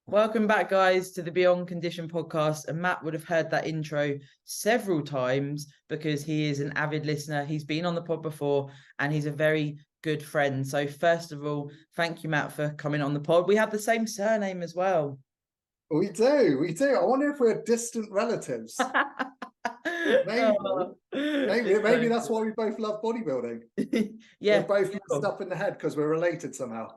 Welcome back, guys, to the Beyond Condition podcast. And Matt would have heard that intro several times because he is an avid listener. He's been on the pod before and he's a very good friend. So, first of all, thank you, Matt, for coming on the pod. We have the same surname as well. We do. I wonder if we're distant relatives. Maybe that's why we both love bodybuilding. Yeah, We're both messed up in the head because we're related somehow.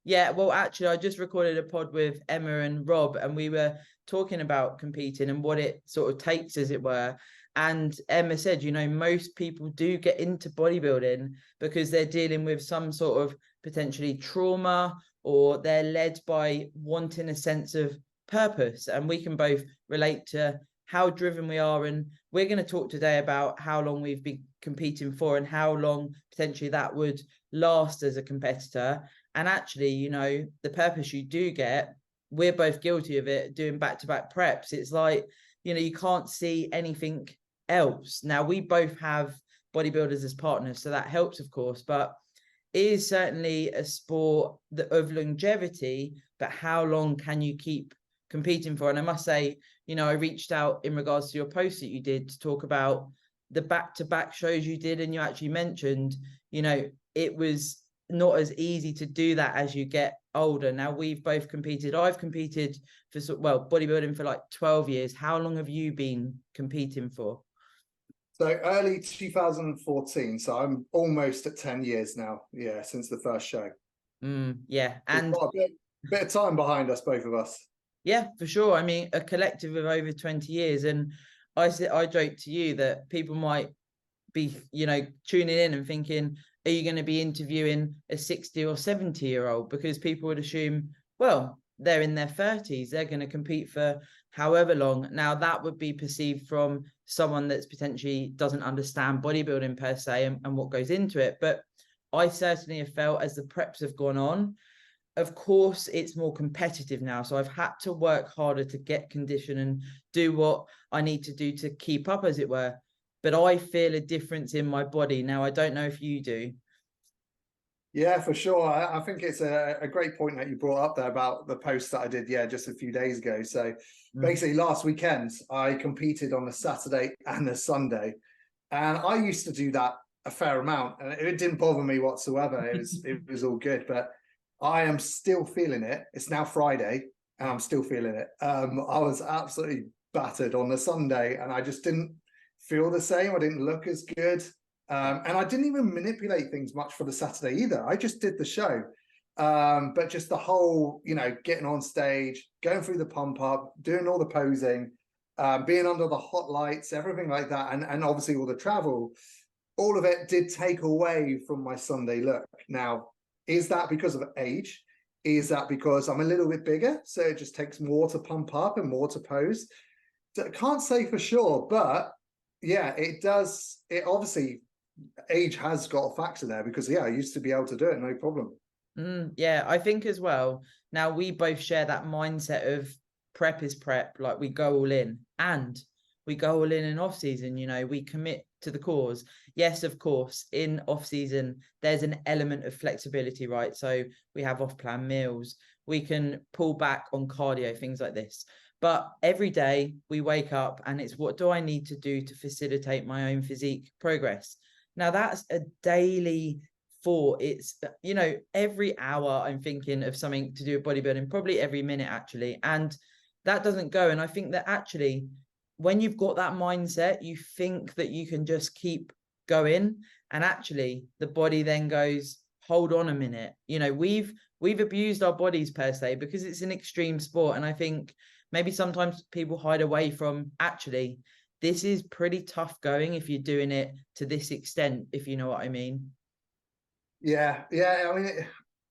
Yeah, well, actually, I just recorded a pod with Emma and Rob, and we were talking about competing and what it sort of takes, as it were. And Emma said, most people do get into bodybuilding because they're dealing with some sort of potentially trauma, or they're led by wanting a sense of purpose. And we can both relate to how driven we are. And we're going to talk today about how long we've been competing for and how long potentially that would last as a competitor. And actually, the purpose you do get, we're both guilty of it, doing back-to-back preps. It's like, you can't see anything else. Now, we both have bodybuilders as partners, so that helps, of course, but it is certainly a sport of longevity, but how long can you keep competing for? And I must say, I reached out in regards to your post that you did to talk about the back-to-back shows you did, and you actually mentioned, it was not as easy to do that as you get older. Now, we've both competed. I've competed for, bodybuilding for like 12 years. How long have you been competing for? So early 2014. So I'm almost at 10 years now. Yeah, since the first show. Yeah. And we've got a bit of time behind us, both of us. Yeah, for sure. I mean, a collective of over 20 years. And I joke to you that people might be, tuning in and thinking, are you going to be interviewing a 60 or 70-year-old? Because people would assume, well, they're in their 30s, they're going to compete for however long. Now, that would be perceived from someone that's potentially doesn't understand bodybuilding per se and what goes into it. But I certainly have felt, as the preps have gone on, of course, it's more competitive now. So I've had to work harder to get condition and do what I need to do to keep up, as it were. But I feel a difference in my body. Now, I don't know if you do. Yeah, for sure. I think it's a great point that you brought up there about the post that I did, just a few days ago. So basically last weekend, I competed on a Saturday and a Sunday. And I used to do that a fair amount, and it didn't bother me whatsoever. It was all good, but I am still feeling it. It's now Friday and I'm still feeling it. I was absolutely battered on the Sunday and I just didn't feel the same. I didn't look as good. And I didn't even manipulate things much for the Saturday either. I just did the show. But just the whole, getting on stage, going through the pump up, doing all the posing, being under the hot lights, everything like that. And obviously all the travel, all of it did take away from my Sunday look. Now, is that because of age? Is that because I'm a little bit bigger? So it just takes more to pump up and more to pose? I can't say for sure, but yeah, it does. It obviously, age has got a factor there because, I used to be able to do it, no problem. Yeah, I think as well. Now, we both share that mindset of prep is prep, like we go all in, and we go all in off season. We commit to the cause. Yes, of course, in off season, there's an element of flexibility, right? So we have off-plan meals, we can pull back on cardio, things like this. But every day we wake up and it's, what do I need to do to facilitate my own physique progress? Now, that's a daily thought. It's, every hour I'm thinking of something to do with bodybuilding, probably every minute actually. And that doesn't go. And I think that actually, when you've got that mindset, you think that you can just keep going. And actually the body then goes, hold on a minute. We've abused our bodies per se because it's an extreme sport. And I think maybe sometimes people hide away from, actually, this is pretty tough going if you're doing it to this extent, if you know what I mean. Yeah. I mean,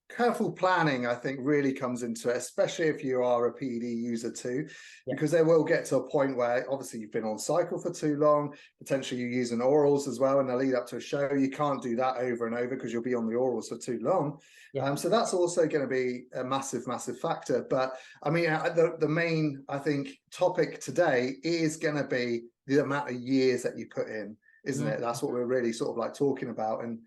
careful planning, I think, really comes into it, especially if you are a PED user too, because they will get to a point where obviously you've been on cycle for too long, potentially you're using orals as well in the lead up to a show. You can't do that over and over because you'll be on the orals for too long. So that's also going to be a massive factor. But I mean, the main, I think, topic today is going to be the amount of years that you put in, isn't it? That's what we're really sort of like talking about. And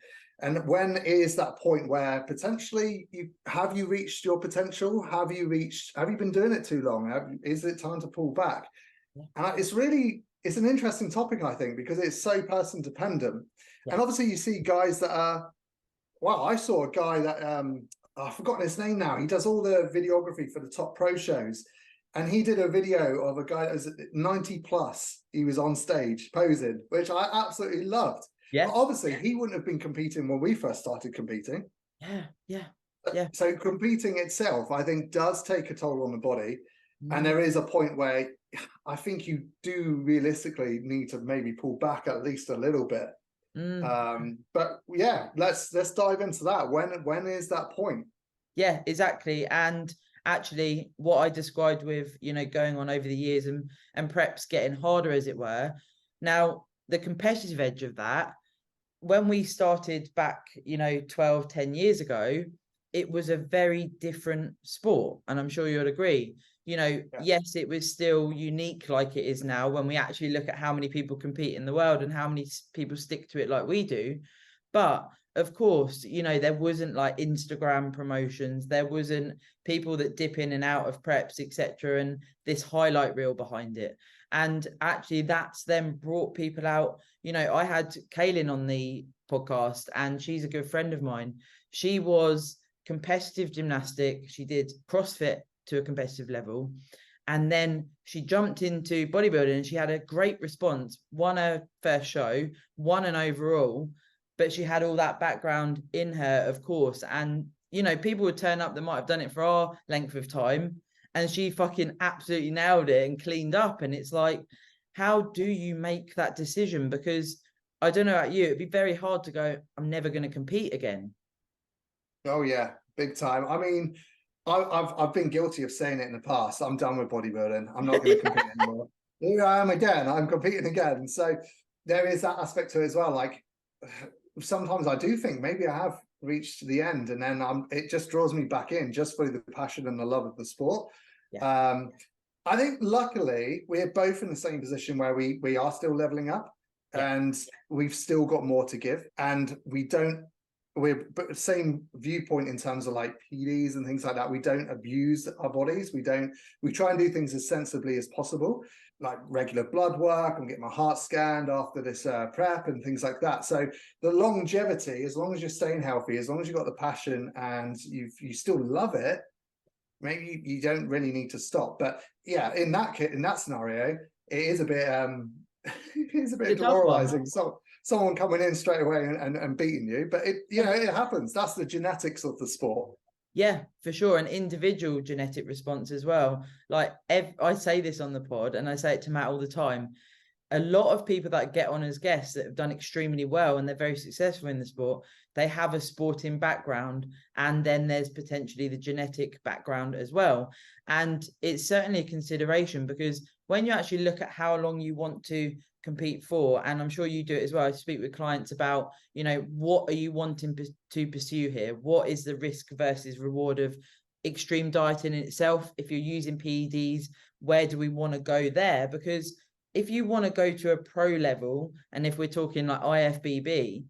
And when is that point where potentially have you reached your potential? Have you been doing it too long? Is it time to pull back? Yeah. And it's an interesting topic, I think, because it's so person dependent. Yeah. And obviously you see guys that are, wow, I saw a guy that, I've forgotten his name now. He does all the videography for the top pro shows. And he did a video of a guy that was 90 plus. He was on stage posing, which I absolutely loved. Yeah. But obviously, he wouldn't have been competing when we first started competing. Yeah. So competing itself, I think, does take a toll on the body. And there is a point where I think you do realistically need to maybe pull back at least a little bit. But yeah, let's dive into that. When is that point? Yeah, exactly. And actually what I described with, going on over the years and preps getting harder, as it were. Now, the competitive edge of that, when we started back, 10 years ago, it was a very different sport. And I'm sure you'll agree, yes, it was still unique like it is now when we actually look at how many people compete in the world and how many people stick to it like we do. But of course, there wasn't like Instagram promotions. There wasn't people that dip in and out of preps, etc. And this highlight reel behind it. And actually that's then brought people out. I had Kaylin on the podcast and she's a good friend of mine. She was competitive gymnastic. She did CrossFit to a competitive level. And then she jumped into bodybuilding and she had a great response, won her first show, won an overall, but she had all that background in her, of course. And, people would turn up that might have done it for our length of time. And she fucking absolutely nailed it and cleaned up. And it's like, how do you make that decision? Because I don't know about you, it'd be very hard to go, I'm never going to compete again. Oh yeah, big time. I mean, I've been guilty of saying it in the past. I'm done with bodybuilding. I'm not going to compete anymore. Here I am again. I'm competing again. So there is that aspect to it as well. Like sometimes I do think maybe I have reached the end, and then it just draws me back in just for the passion and the love of the sport. Yeah. I think luckily we're both in the same position where we are still leveling up, and we've still got more to give, and we're same viewpoint in terms of like PDs and things like that. We don't abuse our bodies. We try and do things as sensibly as possible, like regular blood work and get my heart scanned after this prep and things like that. So the longevity, as long as you're staying healthy, as long as you've got the passion and you still love it, maybe you don't really need to stop. But yeah, in that scenario, it is a bit it's a bit demoralizing. So someone coming in straight away and beating you, but it happens. That's the genetics of the sport. Yeah, for sure. An individual genetic response as well. Like I say this on the pod and I say it to Matt all the time. A lot of people that get on as guests that have done extremely well and they're very successful in the sport, they have a sporting background, and then there's potentially the genetic background as well. And it's certainly a consideration, because when you actually look at how long you want to compete for, and I'm sure you do it as well, I speak with clients about, what are you wanting to pursue here? What is the risk versus reward of extreme dieting in itself? If you're using PEDs, where do we want to go there? Because if you want to go to a pro level, and if we're talking like IFBB,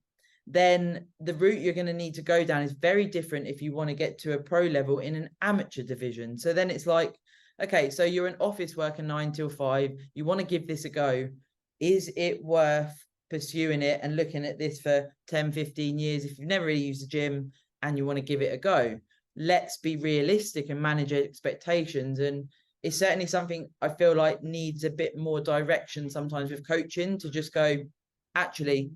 then the route you're going to need to go down is very different if you want to get to a pro level in an amateur division. So then it's like, okay, so you're an office worker 9 till 5, you want to give this a go. Is it worth pursuing it and looking at this for 10, 15 years if you've never really used a gym and you want to give it a go? Let's be realistic and manage expectations. And it's certainly something I feel like needs a bit more direction sometimes with coaching, to just go, actually,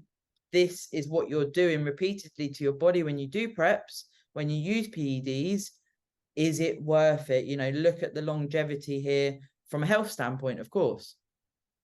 this is what you're doing repeatedly to your body when you do preps, when you use PEDs. Is it worth it? Look at the longevity here from a health standpoint, of course.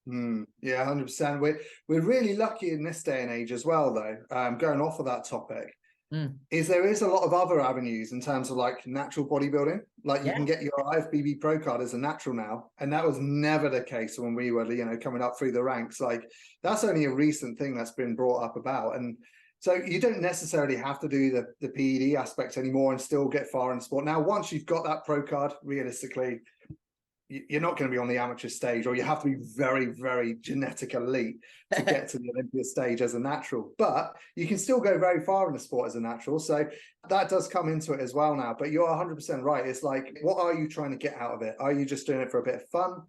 Yeah, 100%. We're really lucky in this day and age as well, though, going off of that topic. There is a lot of other avenues in terms of like natural bodybuilding. Like you can get your IFBB pro card as a natural now, and that was never the case when we were coming up through the ranks. Like that's only a recent thing that's been brought up about. And so you don't necessarily have to do the PED aspect anymore and still get far in sport. Now once you've got that pro card, realistically, you're not going to be on the amateur stage, or you have to be very, very genetic elite to get to the Olympia stage as a natural. But you can still go very far in the sport as a natural. So that does come into it as well now. But you're 100% right. It's like, what are you trying to get out of it? Are you just doing it for a bit of fun?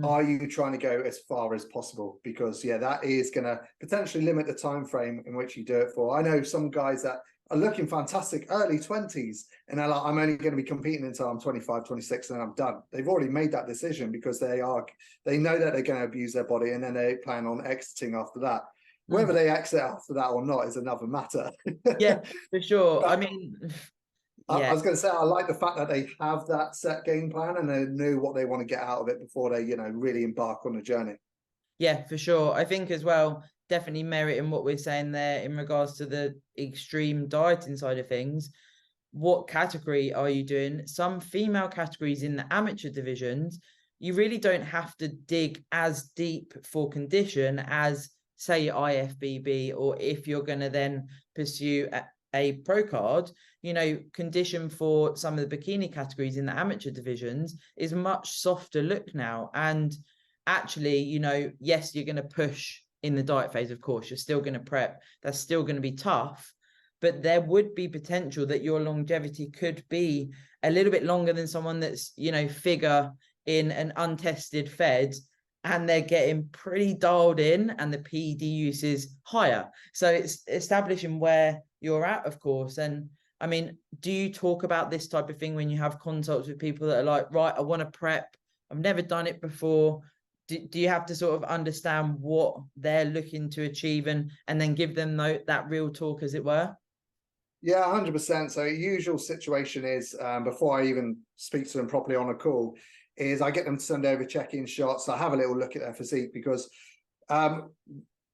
Are you trying to go as far as possible? Because that is going to potentially limit the time frame in which you do it for. I know some guys that are looking fantastic early 20s, and they're like, I'm only going to be competing until I'm 25, 26, and then I'm done. They've already made that decision because they know that they're going to abuse their body, and then they plan on exiting after that. Whether they exit after that or not is another matter. Yeah, for sure. But I mean, I was going to say, I like the fact that they have that set game plan and they knew what they want to get out of it before they, really embark on the journey. Yeah, for sure. I think as well, definitely merit in what we're saying there in regards to the extreme dieting side of things. What category are you doing? Some female categories in the amateur divisions, you really don't have to dig as deep for condition as, say, IFBB, or if you're going to then pursue a pro card, condition for some of the bikini categories in the amateur divisions is much softer look now. And actually, yes, you're going to push in the diet phase, of course, you're still going to prep. That's still going to be tough, but there would be potential that your longevity could be a little bit longer than someone that's, figure in an untested fed, and they're getting pretty dialed in and the PED use is higher. So it's establishing where you're at, of course. And I mean, do you talk about this type of thing when you have consults with people that are like, right, I want to prep, I've never done it before? Do you have to sort of understand what they're looking to achieve and then give them that real talk, as it were? Yeah, 100%. So usual situation is, before I even speak to them properly on a call, is I get them to send over check-in shots. I have a little look at their physique, because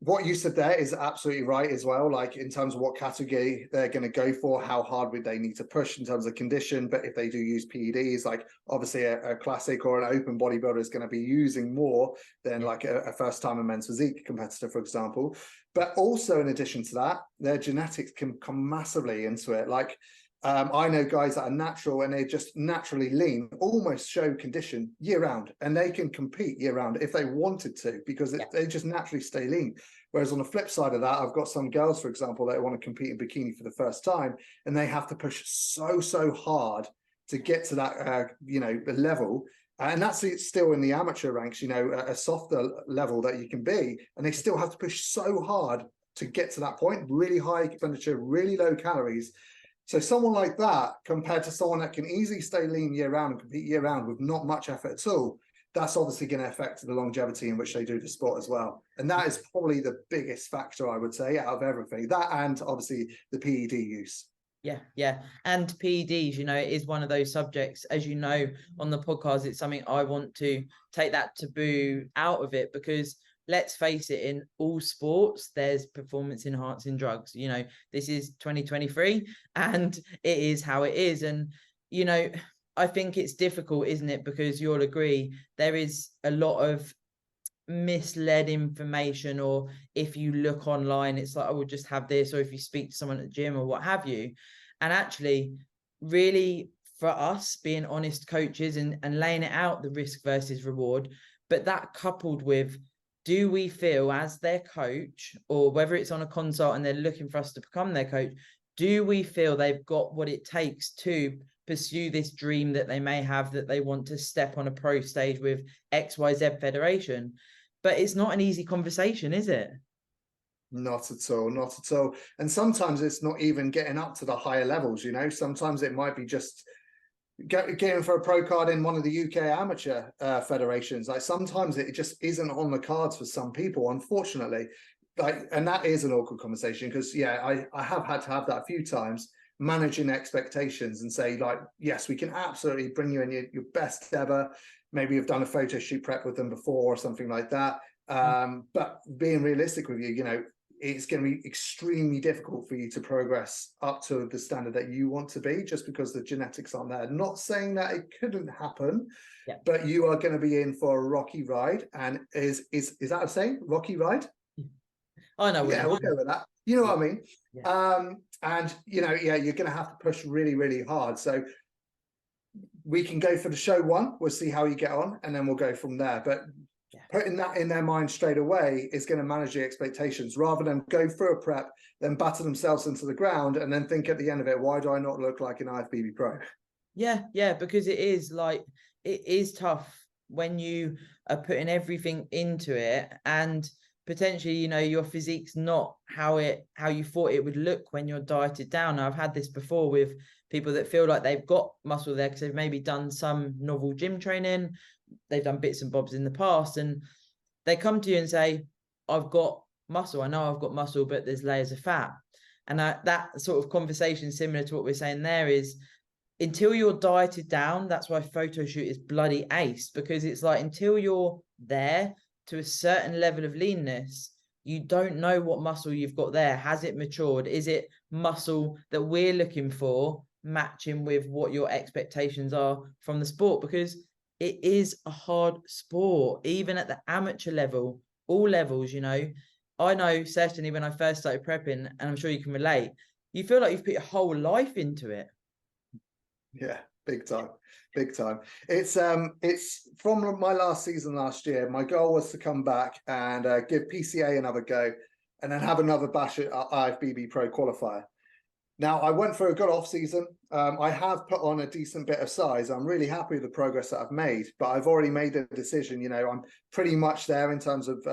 what you said there is absolutely right as well. Like, in terms of what category they're going to go for, how hard would they need to push in terms of condition. But if they do use PEDs, like obviously a classic or an open bodybuilder is going to be using more than like a first-time men's physique competitor, for example. But also, in addition to that, their genetics can come massively into it. Like, I know guys that are natural and they're just naturally lean, almost show condition year round, and they can compete year round if they wanted to, because they just naturally stay lean. Whereas on the flip side of that, I've got some girls, for example, that want to compete in bikini for the first time, and they have to push so hard to get to that, the level. And that's still in the amateur ranks, a softer level that you can be, and they still have to push so hard to get to that point. Really high expenditure, really low calories. So someone like that, compared to someone that can easily stay lean year round and compete year round with not much effort at all, that's obviously going to affect the longevity in which they do the sport as well. And that is probably the biggest factor, I would say, out of everything. That, and obviously the PED use. Yeah. And PEDs, it is one of those subjects, as you know, on the podcast, it's something I want to take that taboo out of it, because let's face it, in all sports, there's performance enhancing drugs. This is 2023 and it is how it is. And, I think it's difficult, isn't it? Because you'll agree, there is a lot of misled information, or if you look online, it's like, I will just have this, or if you speak to someone at the gym or what have you. And actually, really, for us, being honest coaches and laying it out, the risk versus reward, but that coupled with, do we feel as their coach, or whether it's on a consult and they're looking for us to become their coach, do we feel they've got what it takes to pursue this dream that they may have, that they want to step on a pro stage with XYZ federation? But it's not an easy conversation, is it? Not at all, not at all. And sometimes it's not even getting up to the higher levels, Sometimes it might be just getting for a pro card in one of the UK amateur federations. Like, sometimes it just isn't on the cards for some people, unfortunately. And that is an awkward conversation, because I have had to have that a few times, managing expectations and say, like, yes, we can absolutely bring you in your best ever. Maybe you've done a photo shoot prep with them before or something like that. But being realistic with you, it's going to be extremely difficult for you to progress up to the standard that you want to be, just because the genetics aren't there. Not saying that it couldn't happen, but you are going to be in for a rocky ride. And is that a saying? Rocky ride? I know. Yeah, we'll go with that. You know what I mean? Yeah. And you're going to have to push really, really hard. So we can go for the show one, we'll see how you get on, and then we'll go from there. But putting that in their mind straight away is going to manage the expectations, rather than go through a prep, then batter themselves into the ground, and then think at the end of it, why do I not look like an IFBB pro? Yeah, because it is tough when you are putting everything into it, and potentially, your physique's not how you thought it would look when you're dieted down. Now, I've had this before with people that feel like they've got muscle there because they've maybe done some novel gym training, they've done bits and bobs in the past, and they come to you and say, I've got muscle, I know I've got muscle, but there's layers of fat. And that sort of conversation, similar to what we're saying there, is until you're dieted down, that's why photo shoot is bloody ace, because it's like, until you're there to a certain level of leanness, you don't know what muscle you've got there. Has it matured? Is it muscle that we're looking for matching with what your expectations are from the sport? Because it is a hard sport, even at the amateur level, all levels. I know certainly when I first started prepping, and I'm sure you can relate, you feel like you've put your whole life into it. Yeah, big time. It's from my last season last year. My goal was to come back and give PCA another go, and then have another bash at IFBB Pro qualifier. Now, I went for a good off season. I have put on a decent bit of size. I'm really happy with the progress that I've made, but I've already made the decision. I'm pretty much there in terms of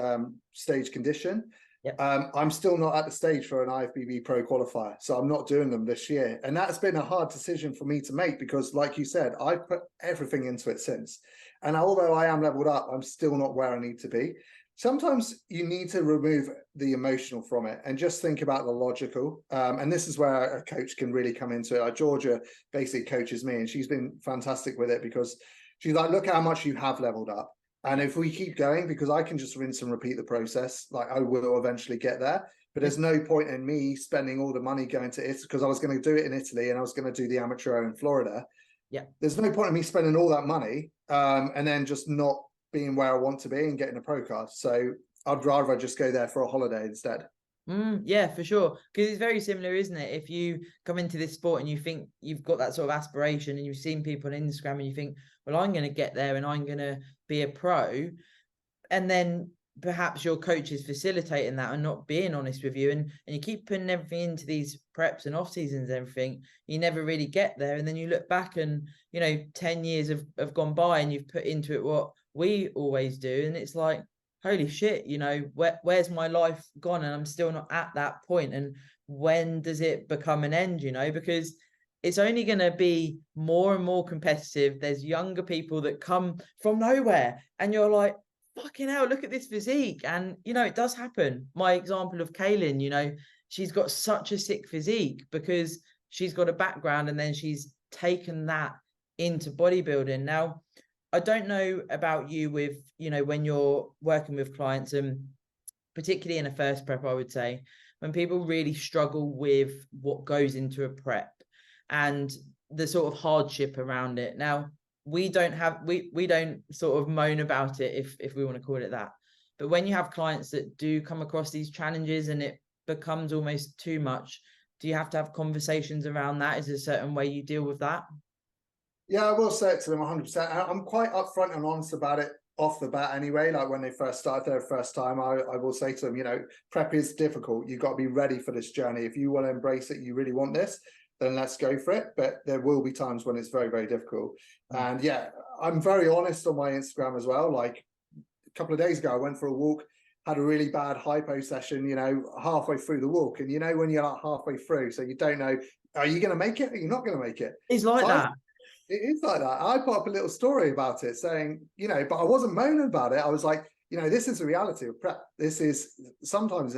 stage condition. Yep. I'm still not at the stage for an IFBB Pro qualifier, so I'm not doing them this year. And that's been a hard decision for me to make, because like you said, I've put everything into it since. And although I am leveled up, I'm still not where I need to be. Sometimes you need to remove the emotional from it and just think about the logical. And this is where a coach can really come into it. Like Georgia basically coaches me, and she's been fantastic with it, because she's like, look how much you have leveled up. And if we keep going, because I can just rinse and repeat the process, like I will eventually get there. But there's no point in me spending all the money going to Italy, because I was going to do it in Italy and I was going to do the amateur in Florida. Yeah. There's no point in me spending all that money and then just not being where I want to be and getting a pro card. So I'd rather just go there for a holiday instead. Yeah, for sure. Because it's very similar, isn't it? If you come into this sport and you think you've got that sort of aspiration, and you've seen people on Instagram and you think, well, I'm going to get there and I'm going to be a pro. And then perhaps your coach is facilitating that and not being honest with you. And you keep putting everything into these preps and off seasons and everything. You never really get there. And then you look back and, 10 years have gone by and you've put into it what we always do. And it's like, holy shit, where's my life gone? And I'm still not at that point. And when does it become an end, because it's only going to be more and more competitive. There's younger people that come from nowhere and you're like, fucking hell, look at this physique. And, it does happen. My example of Kaylin, she's got such a sick physique because she's got a background and then she's taken that into bodybuilding. Now, I don't know about you with, when you're working with clients, and particularly in a first prep, I would say, when people really struggle with what goes into a prep and the sort of hardship around it. Now, we don't sort of moan about it, if we want to call it that. But when you have clients that do come across these challenges and it becomes almost too much, do you have to have conversations around that? Is there a certain way you deal with that? Yeah, I will say it to them 100%. I'm quite upfront and honest about it off the bat anyway. Like when they first started their first time, I will say to them, prep is difficult. You've got to be ready for this journey. If you want to embrace it, you really want this, then let's go for it. But there will be times when it's very, very difficult. And yeah, I'm very honest on my Instagram as well. Like a couple of days ago, I went for a walk, had a really bad hypo session, halfway through the walk. And when you're like halfway through, so you don't know, are you going to make it? Or you're not going to make it? It's like that. It is like that. I put up a little story about it saying, but I wasn't moaning about it. I was like, this is the reality of prep. This is sometimes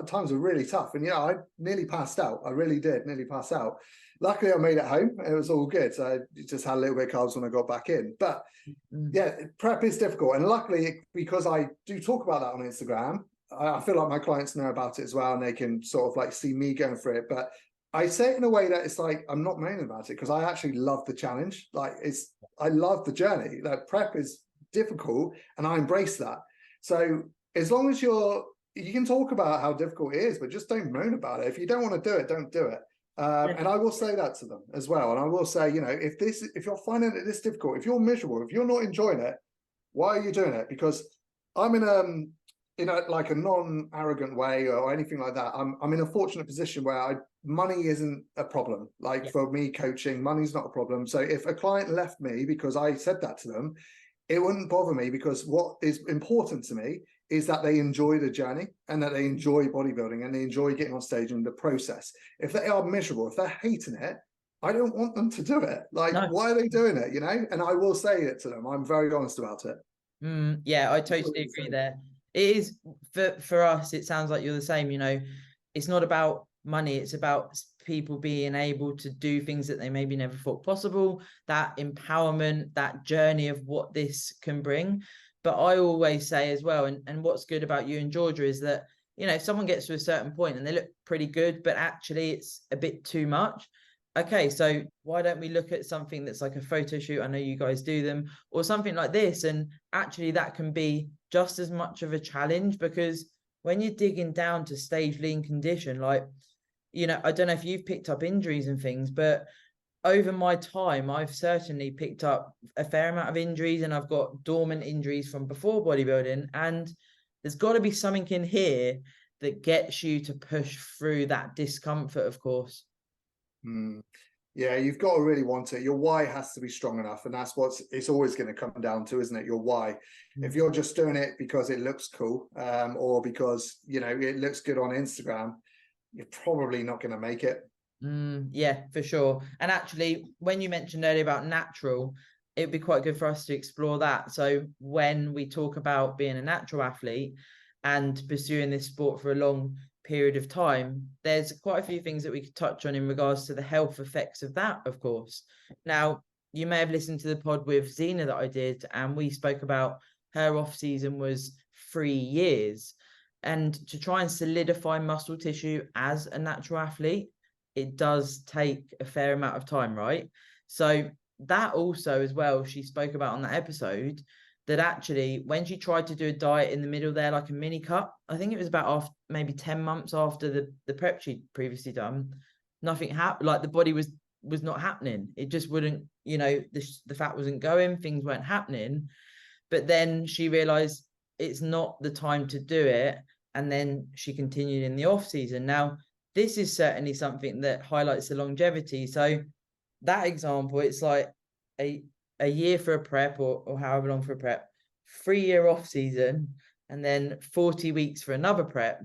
times are really tough. And, I nearly passed out. I really did nearly pass out. Luckily, I made it home. It was all good. So I just had a little bit of carbs when I got back in. But yeah, prep is difficult. And luckily, because I do talk about that on Instagram, I feel like my clients know about it as well. And they can sort of like see me going through it. But I say it in a way that it's like, I'm not moaning about it because I actually love the challenge. I love the journey. Like prep is difficult and I embrace that. So as long as you can talk about how difficult it is, but just don't moan about it. If you don't want to do it, don't do it. And I will say that to them as well. And I will say, you know, if you're finding it this difficult, if you're miserable, if you're not enjoying it, why are you doing it? Because I'm in a like a non-arrogant way or anything like that. I'm in a fortunate position where money isn't a problem. Like for me coaching, money's not a problem. So if a client left me because I said that to them, it wouldn't bother me, because what is important to me is that they enjoy the journey and that they enjoy bodybuilding and they enjoy getting on stage and the process. If they are miserable, if they're hating it, I don't want them to do it. Like, why are they doing it? You know? And I will say it to them. I'm very honest about it. Yeah, I totally agree there. It is for us, it sounds like you're the same, you know, it's not about money, it's about people being able to do things that they maybe never thought possible, that empowerment, that journey of what this can bring. But I always say as well, and what's good about you and Georgia is that, you know, if someone gets to a certain point and they look pretty good, but actually it's a bit too much. Okay, so why don't we look at something that's like a photo shoot? I know you guys do them, or something like this. And actually that can be just as much of a challenge, because when you're digging down to stage lean condition, like, you know, I don't know if you've picked up injuries and things, but over my time, I've certainly picked up a fair amount of injuries, and I've got dormant injuries from before bodybuilding. And there's got to be something in here that gets you to push through that discomfort, of course. Yeah, you've got to really want it. Your why has to be strong enough, and that's what it's always going to come down to, isn't it? Your why. If you're just doing it because it looks cool, or because, you know, it looks good on Instagram, you're probably not going to make it. Yeah, for sure. And actually, when you mentioned earlier about natural, it'd be quite good for us to explore that. So when we talk about being a natural athlete and pursuing this sport for a long period of time, there's quite a few things that we could touch on in regards to the health effects of that, of course. Now, you may have listened to the pod with Zena that I did, and we spoke about her off season was 3 years. And to try and solidify muscle tissue as a natural athlete, it does take a fair amount of time, right? So that also as well, she spoke about on that episode, that actually when she tried to do a diet in the middle there, like a mini cut, I think it was about after maybe 10 months after the prep she'd previously done, nothing happened. Like the body was not happening. It just wouldn't, you know, the fat wasn't going, things weren't happening. But then she realized it's not the time to do it. And then she continued in the off season. Now, this is certainly something that highlights the longevity. So that example, it's like a year for a prep, or however long for a prep, 3-year off season, and then 40 weeks for another prep.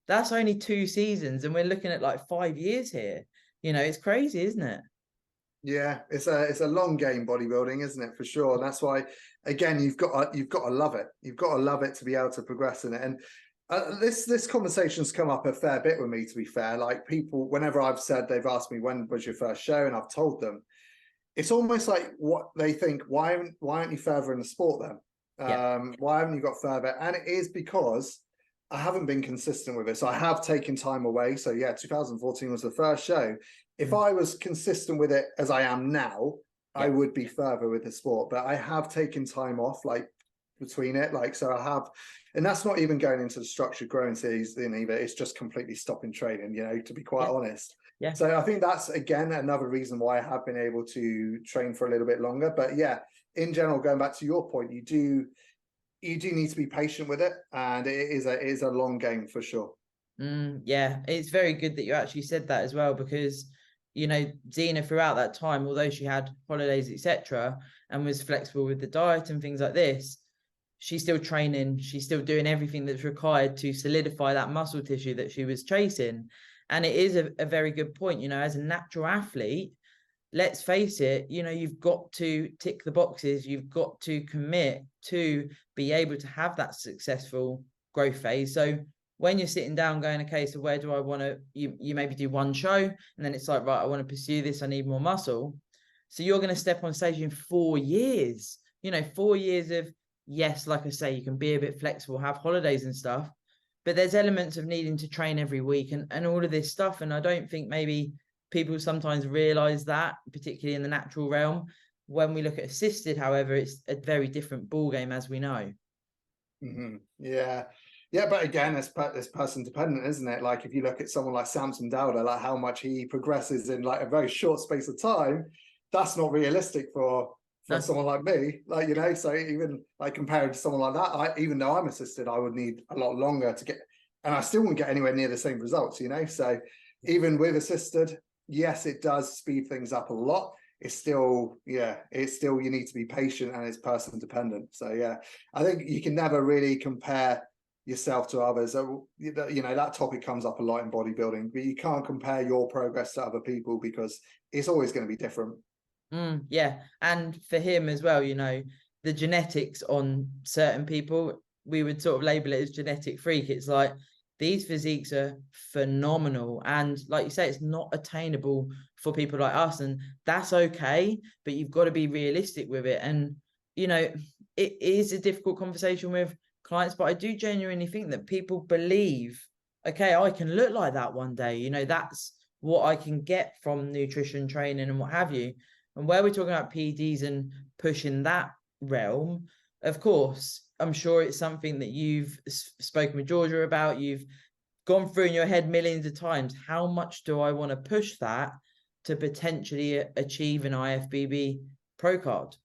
That's only 2 seasons, and we're looking at like 5 years here. You know, it's crazy, isn't it? Yeah, it's a long game, bodybuilding, isn't it? For sure. And that's why, again, you've got to love it. You've got to love it to be able to progress in it. And this conversation's come up a fair bit with me, to be fair. Like, people, whenever I've said, they've asked me when was your first show, and I've told them, it's almost like what they think, why aren't you further in the sport then? Why haven't you got further? And it is because I haven't been consistent with it. So I have taken time away. So yeah, 2014 was the first show. If I was consistent with it as I am now, I would be further with the sport. But I have taken time off, like, between it. Like, so I have, and that's not even going into the structured growing season either. It's just completely stopping training, you know, to be quite honest. Yeah. So I think that's, again, another reason why I have been able to train for a little bit longer. But yeah, in general, going back to your point, you do need to be patient with it, and it is a long game for sure. Yeah, it's very good that you actually said that as well, because, you know, Zena throughout that time, although she had holidays, etc., and was flexible with the diet and things like this, she's still training, she's still doing everything that's required to solidify that muscle tissue that she was chasing. And it is a very good point, you know, as a natural athlete, let's face it, you know, you've got to tick the boxes, you've got to commit to be able to have that successful growth phase. So when you're sitting down going, okay, so where do I want to, you maybe do one show, and then it's like, right, I want to pursue this, I need more muscle. So you're going to step on stage in 4 years, you know, 4 years of, yes, like I say, you can be a bit flexible, have holidays and stuff, but there's elements of needing to train every week and all of this stuff. And I don't think maybe people sometimes realize that, particularly in the natural realm. When we look at assisted, however, it's a very different ball game, as we know. Yeah. Yeah, but again, it's person dependent, isn't it? Like if you look at someone like Samson Dowder, like how much he progresses in like a very short space of time, that's not realistic for No. someone like me. Like, you know, so even like compared to someone like that, even though I'm assisted, I would need a lot longer to get, and I still wouldn't get anywhere near the same results, you know. So even with assisted, yes, it does speed things up a lot. It's still, yeah, it's still, you need to be patient and it's person dependent. So yeah, I think you can never really compare yourself to others. You know, that topic comes up a lot in bodybuilding, but you can't compare your progress to other people because it's always going to be different. Yeah, and for him as well, you know, the genetics on certain people, we would sort of label it as genetic freak. It's like these physiques are phenomenal, and like you say, it's not attainable for people like us, and that's okay, but you've got to be realistic with it. And you know, it is a difficult conversation with clients, but I do genuinely think that people believe, okay, I can look like that one day, you know, that's what I can get from nutrition training and what have you. And where we're talking about PEDs and pushing that realm, of course, I'm sure it's something that you've spoken with Georgia about. You've gone through in your head millions of times. How much do I want to push that to potentially achieve an IFBB pro card?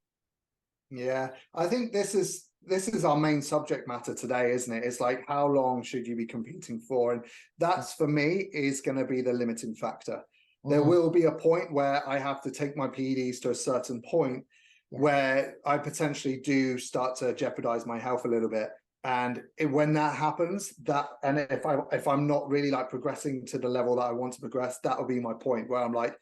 Yeah, I think this is our main subject matter today, isn't it? It's like, how long should you be competing for? And that's, for me, is going to be the limiting factor. There will be a point where I have to take my PEDs to a certain point where I potentially do start to jeopardize my health a little bit. And when that happens, and if I'm not really like progressing to the level that I want to progress, that will be my point where I'm like,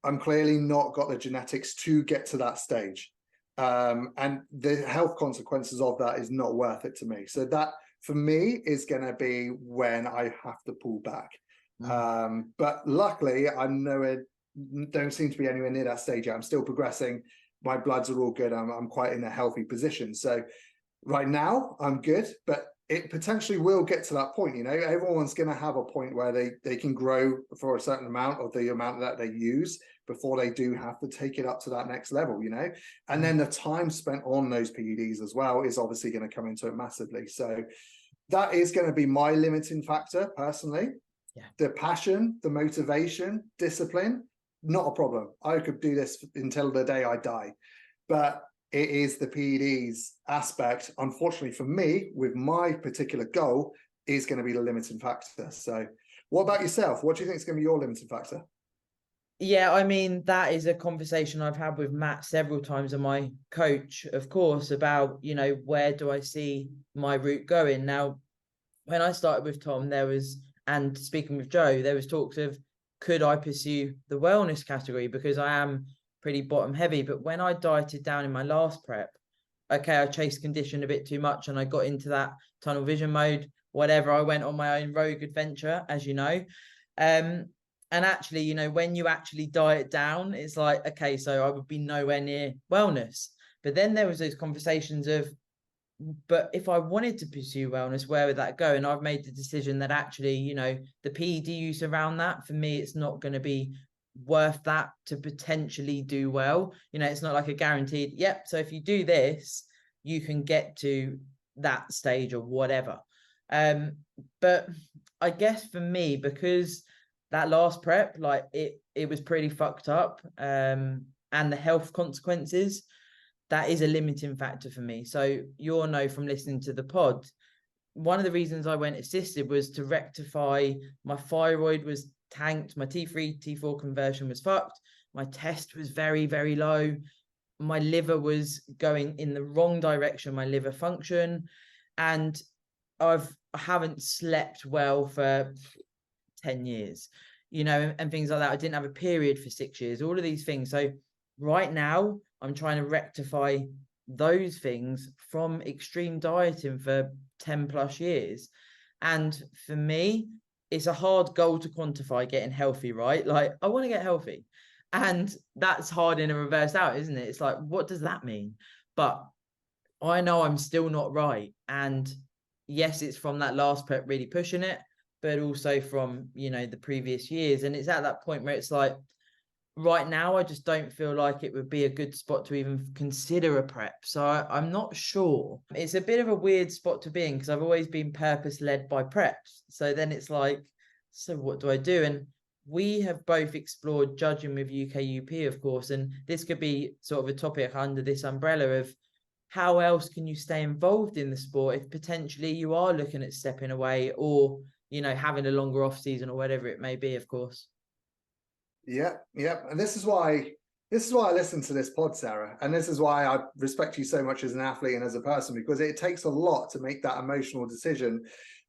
I'm clearly not got the genetics to get to that stage. And the health consequences of that is not worth it to me. So that, for me, is going to be when I have to pull back. But luckily, I'm nowhere, don't seem to be anywhere near that stage yet. I'm still progressing. My bloods are all good. I'm quite in a healthy position. So right now, I'm good, but it potentially will get to that point. You know, everyone's going to have a point where they can grow for a certain amount of the amount that they use before they do have to take it up to that next level, you know. And then the time spent on those PEDs as well is obviously going to come into it massively. So that is going to be my limiting factor personally. The passion, the motivation, discipline, not a problem. I could do this until the day I die. But it is the PEDs aspect, unfortunately for me, with my particular goal, is going to be the limiting factor. So what about yourself? What do you think is going to be your limiting factor? Yeah, I mean, that is a conversation I've had with Matt several times, and my coach, of course, about, you know, where do I see my route going? Now, when I started with Tom, and speaking with Joe, there was talks of, could I pursue the wellness category? Because I am pretty bottom heavy. But when I dieted down in my last prep, okay, I chased condition a bit too much and I got into that tunnel vision mode, whatever. I went on my own rogue adventure, as you know. And actually, you know, when you actually diet down, it's like, okay, so I would be nowhere near wellness. But then there was those conversations of, but if I wanted to pursue wellness, where would that go? And I've made the decision that actually, you know, the PED use around that, for me, it's not going to be worth that to potentially do well. You know, it's not like a guaranteed, yep, so if you do this, you can get to that stage or whatever. But I guess for me, because that last prep, like it was pretty fucked up, and the health consequences, that is a limiting factor for me. So you'll know from listening to the pod, one of the reasons I went assisted was to rectify my thyroid was tanked, my T3, T4 conversion was fucked, my test was very, very low, my liver was going in the wrong direction, my liver function, and I haven't slept well for 10 years, you know, and things like that. I didn't have a period for 6 years, all of these things. So right now, I'm trying to rectify those things from extreme dieting for 10 plus years. And for me, it's a hard goal to quantify getting healthy, right? Like, I want to get healthy. And that's hard in a reverse out, isn't it? It's like, what does that mean? But I know I'm still not right. And yes, it's from that last prep really pushing it, but also from, you know, the previous years. And it's at that point where it's like, right now, I just don't feel like it would be a good spot to even consider a prep. So I'm not sure. It's a bit of a weird spot to be in because I've always been purpose led by preps. So then it's like, so what do I do? And we have both explored judging with UKUP, of course, and this could be sort of a topic under this umbrella of how else can you stay involved in the sport if potentially you are looking at stepping away or, you know, having a longer off season or whatever it may be, of course. Yeah, yeah. And this is why I listen to this pod, Sarah. And this is why I respect you so much as an athlete and as a person, because it takes a lot to make that emotional decision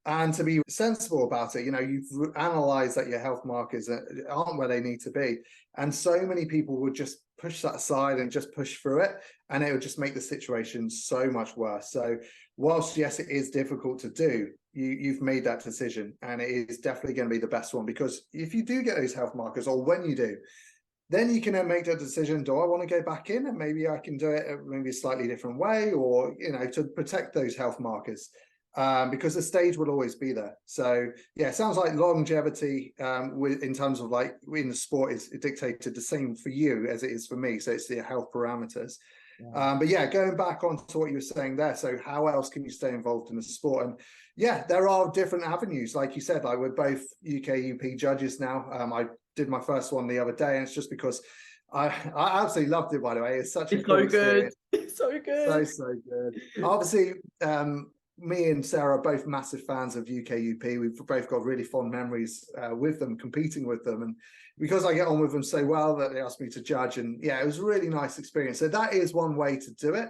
and to be sensible about it. You know, you've analyzed that your health markers aren't where they need to be. And so many people would just push that aside and just push through it. And it would just make the situation so much worse. So whilst, yes, it is difficult to do, you've made that decision, and it is definitely going to be the best one, because if you do get those health markers, or when you do, then you can then make that decision. Do I want to go back in, and maybe I can do it maybe a slightly different way, or, you know, to protect those health markers, because the stage will always be there. So yeah, it sounds like longevity in terms of like in the sport is dictated the same for you as it is for me. So it's the health parameters. But yeah, going back on to what you were saying there, so how else can you stay involved in the sport? And yeah, there are different avenues, like you said. Like, we're both UKUP judges now. I did my first one the other day, and it's just because I absolutely loved it, by the way. It's such a cool experience. It's so good. So good. Obviously, me and Sarah are both massive fans of UKUP. We've both got really fond memories with them, competing with them. And because I get on with them so well, that they asked me to judge. And yeah, it was a really nice experience. So that is one way to do it.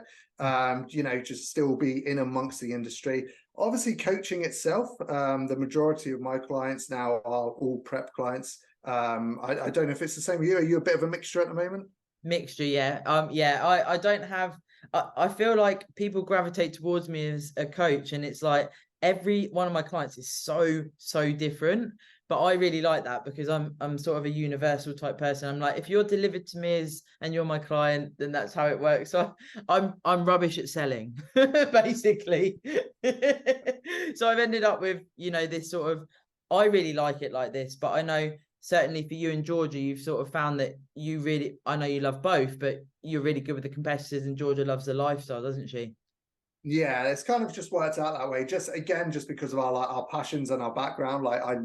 You know, just still be in amongst the industry. Obviously, coaching itself, the majority of my clients now are all prep clients. I don't know if it's the same with you. Are you a bit of a mixture at the moment? Mixture, yeah. I don't have, I feel like people gravitate towards me as a coach, and it's like every one of my clients is so different. But I really like that because I'm sort of a universal type person. I'm like, if you're delivered to me as and you're my client, then that's how it works. So I'm rubbish at selling, basically. So I've ended up with, you know, this sort of, I really like it like this, but I know certainly for you and Georgia, you've sort of found that you really, I know you love both, but you're really good with the competitors, and Georgia loves the lifestyle, doesn't she? Yeah, it's kind of just worked out that way. Just again, just because of our passions and our background. Like, I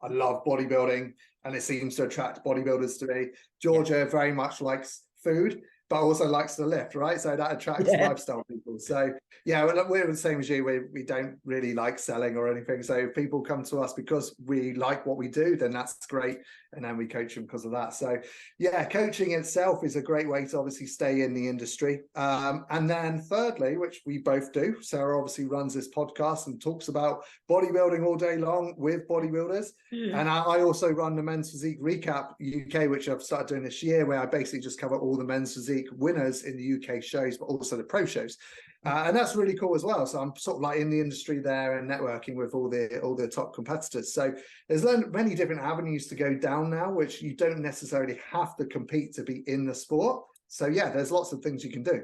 love bodybuilding, and it seems to attract bodybuilders to me. Georgia very much likes food, but also likes to lift, right? So that attracts lifestyle people. So yeah, we're the same as you. We don't really like selling or anything. So if people come to us because we like what we do, then that's great. And then we coach them because of that. So yeah, coaching itself is a great way to obviously stay in the industry. And then thirdly, which we both do, Sarah obviously runs this podcast and talks about bodybuilding all day long with bodybuilders. And I also run the Men's Physique Recap UK, which I've started doing this year, where I basically just cover all the men's physique winners in the UK shows, but also the pro shows. And that's really cool as well. So I'm sort of like in the industry there and networking with all the top competitors. So there's many different avenues to go down now, which you don't necessarily have to compete to be in the sport. So yeah, there's lots of things you can do.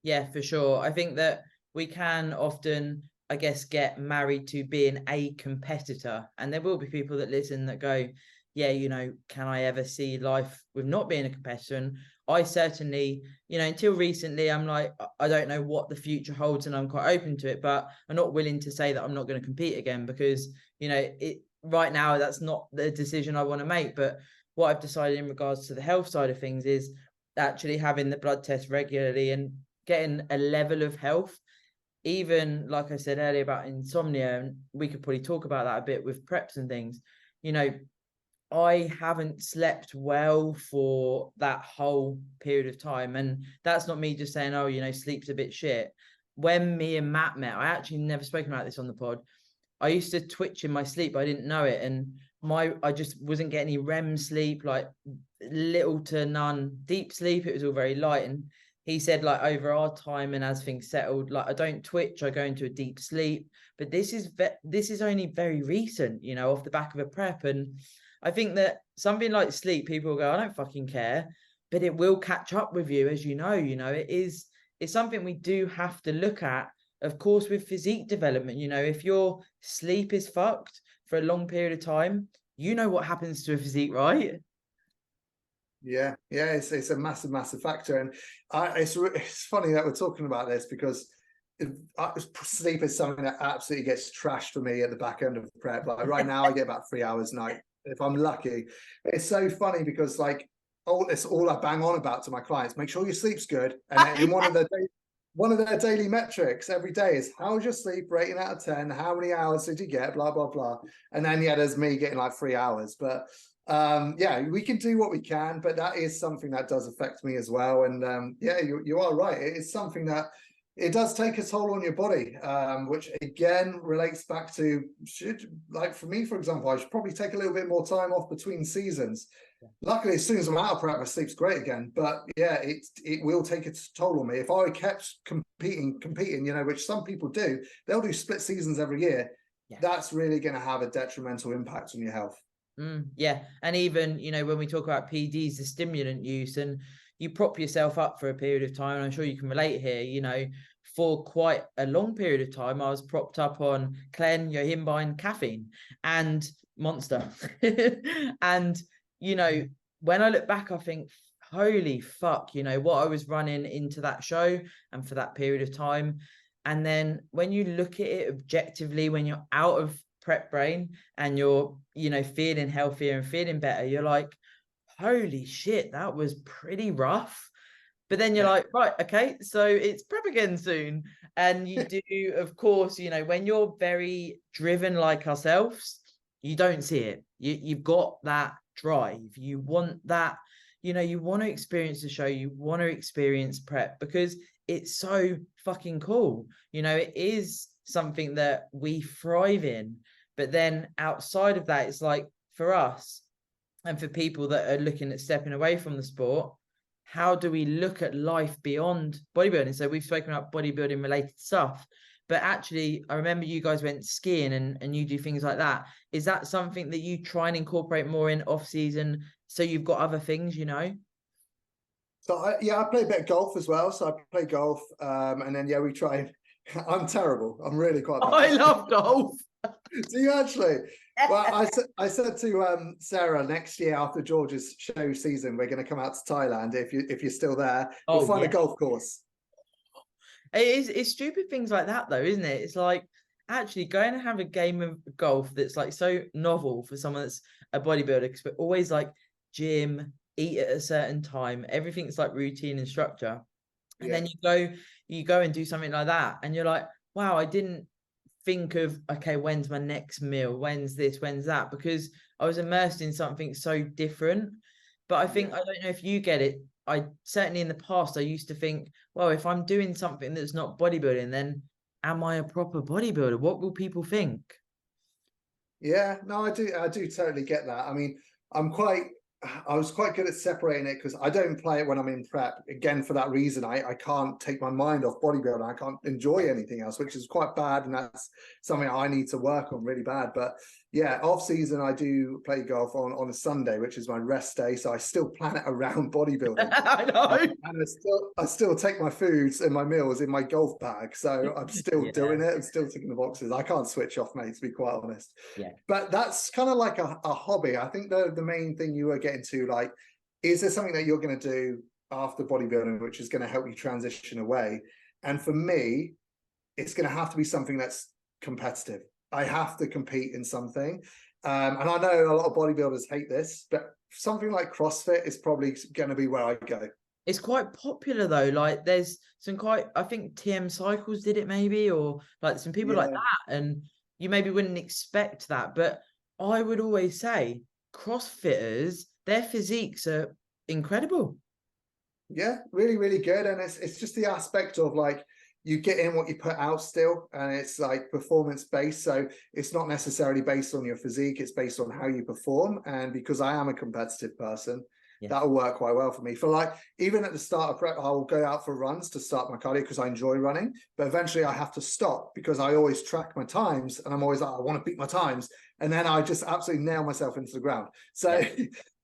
Yeah, for sure. I think that we can often, I guess, get married to being a competitor. And there will be people that listen that go, yeah, you know, can I ever see life with not being a competitor? And I certainly, you know, until recently, I'm like, I don't know what the future holds, and I'm quite open to it, but I'm not willing to say that I'm not going to compete again, because, you know, right now, that's not the decision I want to make. But what I've decided in regards to the health side of things is actually having the blood test regularly and getting a level of health. Even like I said earlier about insomnia, and we could probably talk about that a bit with preps and things, you know, I haven't slept well for that whole period of time. And that's not me just saying, oh, you know, sleep's a bit shit. When me and Matt met, I actually never spoken about this on the pod. I used to twitch in my sleep. I didn't know it. And I just wasn't getting any REM sleep, like little to none deep sleep. It was all very light. And he said, like, over our time and as things settled, like, I don't twitch, I go into a deep sleep. But this is only very recent, you know, off the back of a prep. And I think that something like sleep, people go, I don't fucking care, but it will catch up with you, as you know, it's something we do have to look at, of course, with physique development. You know, if your sleep is fucked for a long period of time, you know what happens to a physique, right? Yeah, it's a massive factor, and it's funny that we're talking about this because sleep is something that absolutely gets trashed for me at the back end of prep. Like right now, I get about 3 hours a night if I'm lucky. It's so funny because like it's all I bang on about to my clients. Make sure your sleep's good, and in one of their daily metrics every day is how's your sleep rating out of 10, how many hours did you get, blah blah blah. And then there's me getting like 3 hours. But yeah, we can do what we can, but that is something that does affect me as well. And yeah, you are right, it is something that it does take a toll on your body, which again relates back to like for me, for example, I should probably take a little bit more time off between seasons. Luckily, as soon as I'm out of prep, my sleep's great again. But yeah, it will take its toll on me. If I kept competing, which some people do, they'll do split seasons every year. Yeah. That's really going to have a detrimental impact on your health. Yeah, and even when we talk about PDs, the stimulant use, and you prop yourself up for a period of time, and I'm sure you can relate here. For quite a long period of time, I was propped up on Clen, Yohimbine, caffeine, and Monster, and when I look back, I think, holy fuck, what I was running into that show and for that period of time. And then when you look at it objectively, when you're out of prep brain and you're, feeling healthier and feeling better, you're like, holy shit, that was pretty rough. But then you're like, right, okay, so it's prep again soon. And you do, of course, when you're very driven like ourselves, you don't see it. You've got that drive. You want that, you want to experience the show. You want to experience prep because it's so fucking cool. It is something that we thrive in. But then outside of that, it's like for us and for people that are looking at stepping away from the sport, how do we look at life beyond bodybuilding? So we've spoken about bodybuilding related stuff, but actually I remember you guys went skiing and you do things like that. Is that something that you try and incorporate more in off season? So you've got other things, So I play a bit of golf as well. So I play golf, and then we try. I'm terrible. I'm really quite bad. I love golf. Do you actually? Well, I said to Sarah, next year after George's show season, we're going to come out to Thailand. If you're still there, we'll find a golf course. It's stupid things like that, though, isn't it? It's like actually going to have a game of golf that's like so novel for someone that's a bodybuilder, because we're always like gym, eat at a certain time, everything's like routine and structure. And then you go and do something like that, and you're like, wow, I didn't think of, okay, when's my next meal, when's this, when's that, because I was immersed in something so different. But I think, I don't know if you get it, I certainly in the past I used to think, well, if I'm doing something that's not bodybuilding, then am I a proper bodybuilder? What will people think? Yeah, no, I do totally get that. I mean, I was quite good at separating it because I don't play it when I'm in prep. Again, for that reason, I can't take my mind off bodybuilding. I can't enjoy anything else, which is quite bad. And that's something I need to work on really bad. But yeah, off season, I do play golf on a Sunday, which is my rest day. So I still plan it around bodybuilding. I know. And I still take my foods and my meals in my golf bag. So I'm still doing it. I'm still ticking the boxes. I can't switch off, mate, to be quite honest. Yeah. But that's kind of like a hobby. I think the main thing you were getting to, like, is there something that you're going to do after bodybuilding which is going to help you transition away? And for me, it's going to have to be something that's competitive. I have to compete in something. And I know a lot of bodybuilders hate this, but something like CrossFit is probably going to be where I go. It's quite popular though. Like there's some I think TM Cycles did it maybe, or like some people like that. And you maybe wouldn't expect that. But I would always say CrossFitters, their physiques are incredible. Yeah, really, really good. And it's just the aspect of like, you get in what you put out still, and it's like performance based. So it's not necessarily based on your physique, it's based on how you perform. And because I am a competitive person, that'll work quite well for me. For like, even at the start of prep, I'll go out for runs to start my cardio because I enjoy running, but eventually I have to stop because I always track my times and I'm always like, I want to beat my times. And then I just absolutely nail myself into the ground. So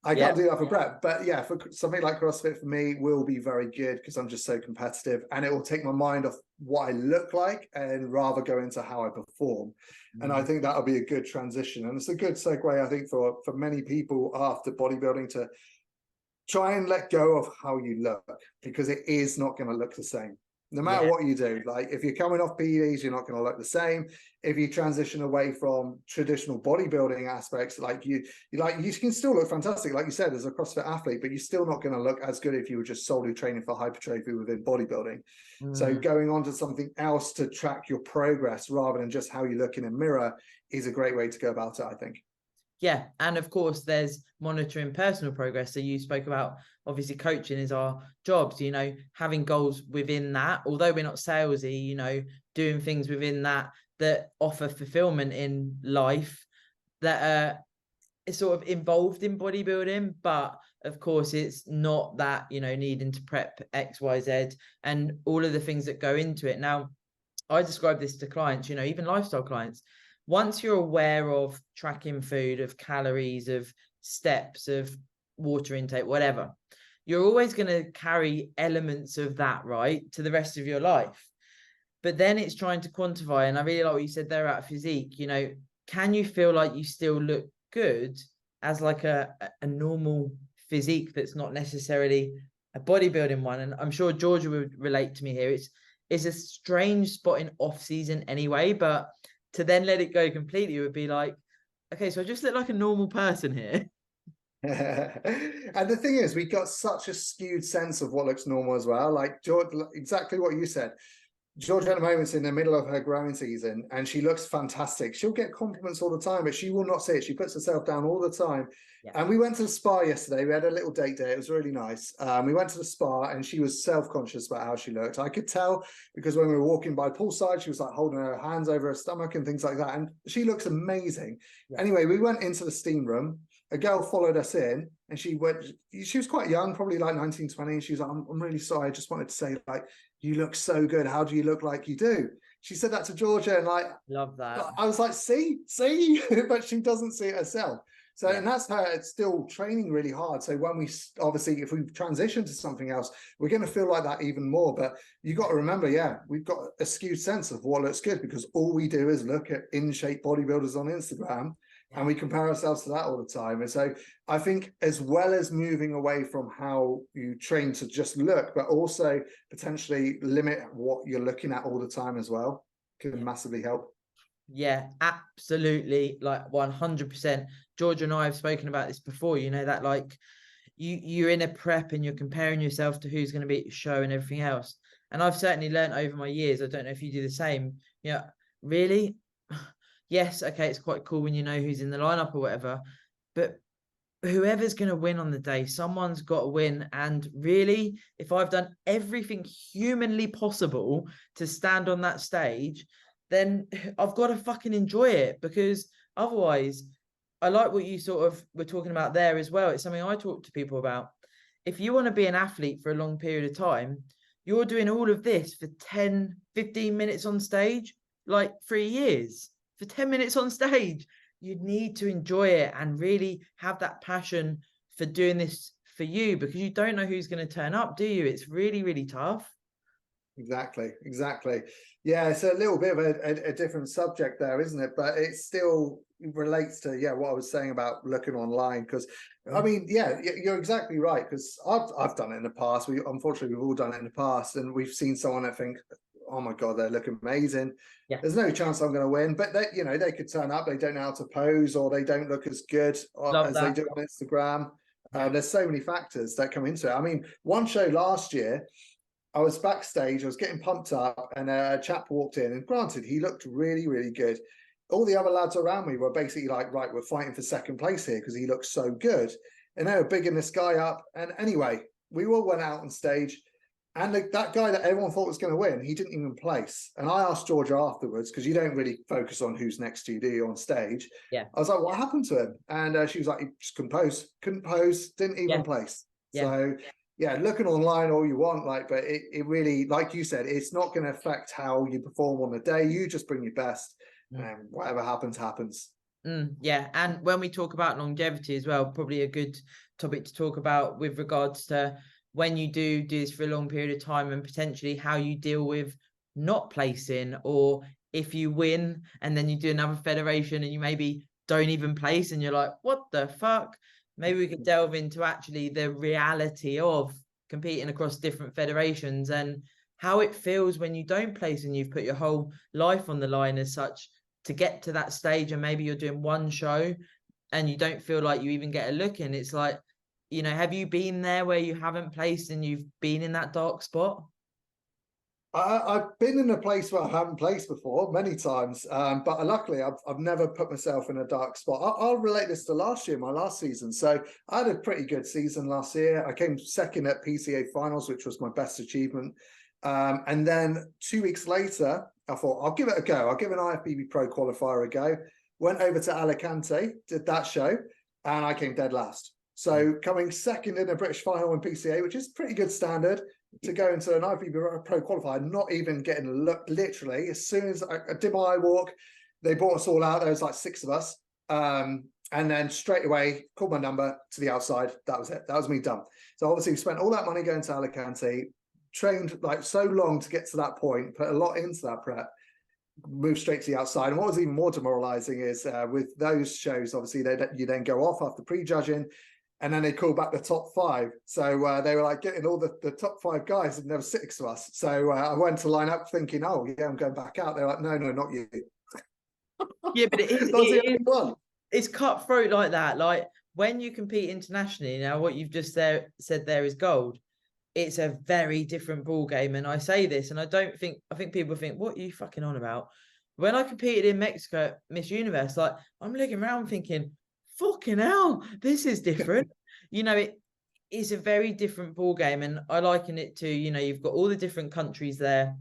I can't do that for prep. But yeah, for something like CrossFit for me will be very good because I'm just so competitive, and it will take my mind off what I look like and rather go into how I perform. And I think that'll be a good transition. And it's a good segue, I think, for many people after bodybuilding to try and let go of how you look, because it is not going to look the same. No matter what you do, like if you're coming off PEDs, you're not going to look the same. If you transition away from traditional bodybuilding aspects, like you can still look fantastic, like you said, as a CrossFit athlete, but you're still not going to look as good if you were just solely training for hypertrophy within bodybuilding. So going on to something else to track your progress rather than just how you look in a mirror is a great way to go about it, I think. Yeah, and of course there's monitoring personal progress. So you spoke about, obviously coaching is our jobs, you know, having goals within that, although we're not salesy, you know, doing things within that offer fulfillment in life, that is sort of involved in bodybuilding, but of course it's not that, you know, needing to prep XYZ and all of the things that go into it. Now, I describe this to clients, you know, even lifestyle clients. Once you're aware of tracking food, of calories, of steps, of water intake, whatever, you're always going to carry elements of that, right, to the rest of your life. But then it's trying to quantify, and I really like what you said there about physique, you know, can you feel like you still look good as like a normal physique that's not necessarily a bodybuilding one? And I'm sure Georgia would relate to me here. It's a strange spot in off season anyway, but to then let it go completely would be like, okay, so I just look like a normal person here. And the thing is, we got such a skewed sense of what looks normal as well. Like George, exactly what you said. Georgia at the moment's in the middle of her growing season and she looks fantastic. She'll get compliments all the time, but she will not say it. She puts herself down all the time. Yeah. And we went to the spa yesterday. We had a little date day. It was really nice. We went to the spa and she was self-conscious about how she looked. I could tell because when we were walking by poolside, she was like holding her hands over her stomach and things like that. And she looks amazing. Yeah. Anyway, we went into the steam room. A girl followed us in and she was quite young, probably like 19, 20. And she was like, I'm really sorry. I just wanted to say, like, you look so good. How do you look like you do? She said that to Georgia and like, love that. I was like, see, but she doesn't see it herself. So, and that's her, it's still training really hard. So when we, obviously, if we transition to something else, we're going to feel like that even more. But you got to remember, we've got a skewed sense of what looks good because all we do is look at in-shape bodybuilders on Instagram. And we compare ourselves to that all the time. And so I think as well as moving away from how you train to just look, but also potentially limit what you're looking at all the time as well, can massively help. Yeah, absolutely. Like 100%. George and I have spoken about this before, you know, that like you're in a prep and you're comparing yourself to who's going to be at your show and everything else. And I've certainly learned over my years, I don't know if you do the same, you know, really, yes, okay, it's quite cool when you know who's in the lineup or whatever, but whoever's going to win on the day, someone's got to win. And really, if I've done everything humanly possible to stand on that stage, then I've got to fucking enjoy it, because otherwise, I like what you sort of were talking about there as well. It's something I talk to people about. If you want to be an athlete for a long period of time, you're doing all of this for 10, 15 minutes on stage, like 3 years. For 10 minutes on stage, you need to enjoy it and really have that passion for doing this for you, because you don't know who's going to turn up, do you? It's really, really tough. Exactly. Yeah, it's a little bit of a different subject there, isn't it? But it still relates to what I was saying about looking online, because I mean, you're exactly right, because I've done it in the past. Unfortunately, we've all done it in the past, and we've seen someone that think, oh my god, they look amazing. There's no chance I'm going to win, but they could turn up, they don't know how to pose, or they don't look as good as they do on Instagram. There's so many factors that come into it. I mean, one show last year, I was backstage, I was getting pumped up, and a chap walked in, and granted, he looked really, really good. All the other lads around me were basically like, right, we're fighting for second place here because he looks so good. And they were bigging this guy up. And anyway, we all went out on stage, and that guy that everyone thought was going to win, he didn't even place. And I asked Georgia afterwards, because you don't really focus on who's next to you, do you, on stage? I was like, what happened to him? And she was like, he just couldn't pose, didn't even place. So looking online all you want, like, but it really, like you said, it's not going to affect how you perform on the day. You just bring your best, and whatever happens. And when we talk about longevity as well, probably a good topic to talk about with regards to when you do this for a long period of time, and potentially how you deal with not placing, or if you win and then you do another federation and you maybe don't even place and you're like, what the fuck? maybe we could delve into actually the reality of competing across different federations and how it feels when you don't place and you've put your whole life on the line as such to get to that stage, and maybe you're doing one show and you don't feel like you even get a look in. It's like, you know, have you been there where you haven't placed and you've been in that dark spot? I've been in a place where I haven't placed before many times, but luckily I've never put myself in a dark spot. I'll relate this to last year, my last season. So I had a pretty good season last year. I came second at PCA finals, which was my best achievement. And then 2 weeks later, I thought, I'll give it a go. I'll give an IFBB Pro qualifier a go. Went over to Alicante, did that show, and I came dead last. So coming second in a British final in PCA, which is pretty good standard, to go into an IFBB Pro qualifier, not even getting a look. Literally, as soon as I did my eye walk, they brought us all out. There was like 6 of us. And then straight away, called my number to the outside. That was it. That was me done. So obviously we spent all that money going to Alicante, trained like so long to get to that point, put a lot into that prep, move straight to the outside. And what was even more demoralizing is with those shows, obviously you then go off after prejudging, and then they call back the top 5. So they were like getting all the top 5 guys, and there were 6 of us. So I went to line up thinking, oh yeah, I'm going back out. They're like, no, not you. Yeah, but it's cutthroat like that. Like when you compete internationally, now what you've just said there is gold. It's a very different ball game. And I say this, and I think people think, what are you fucking on about? When I competed in Mexico, Miss Universe, like I'm looking around thinking, fucking hell, this is different. You know, it is a very different ball game. And I liken it to, you know, you've got all the different countries there.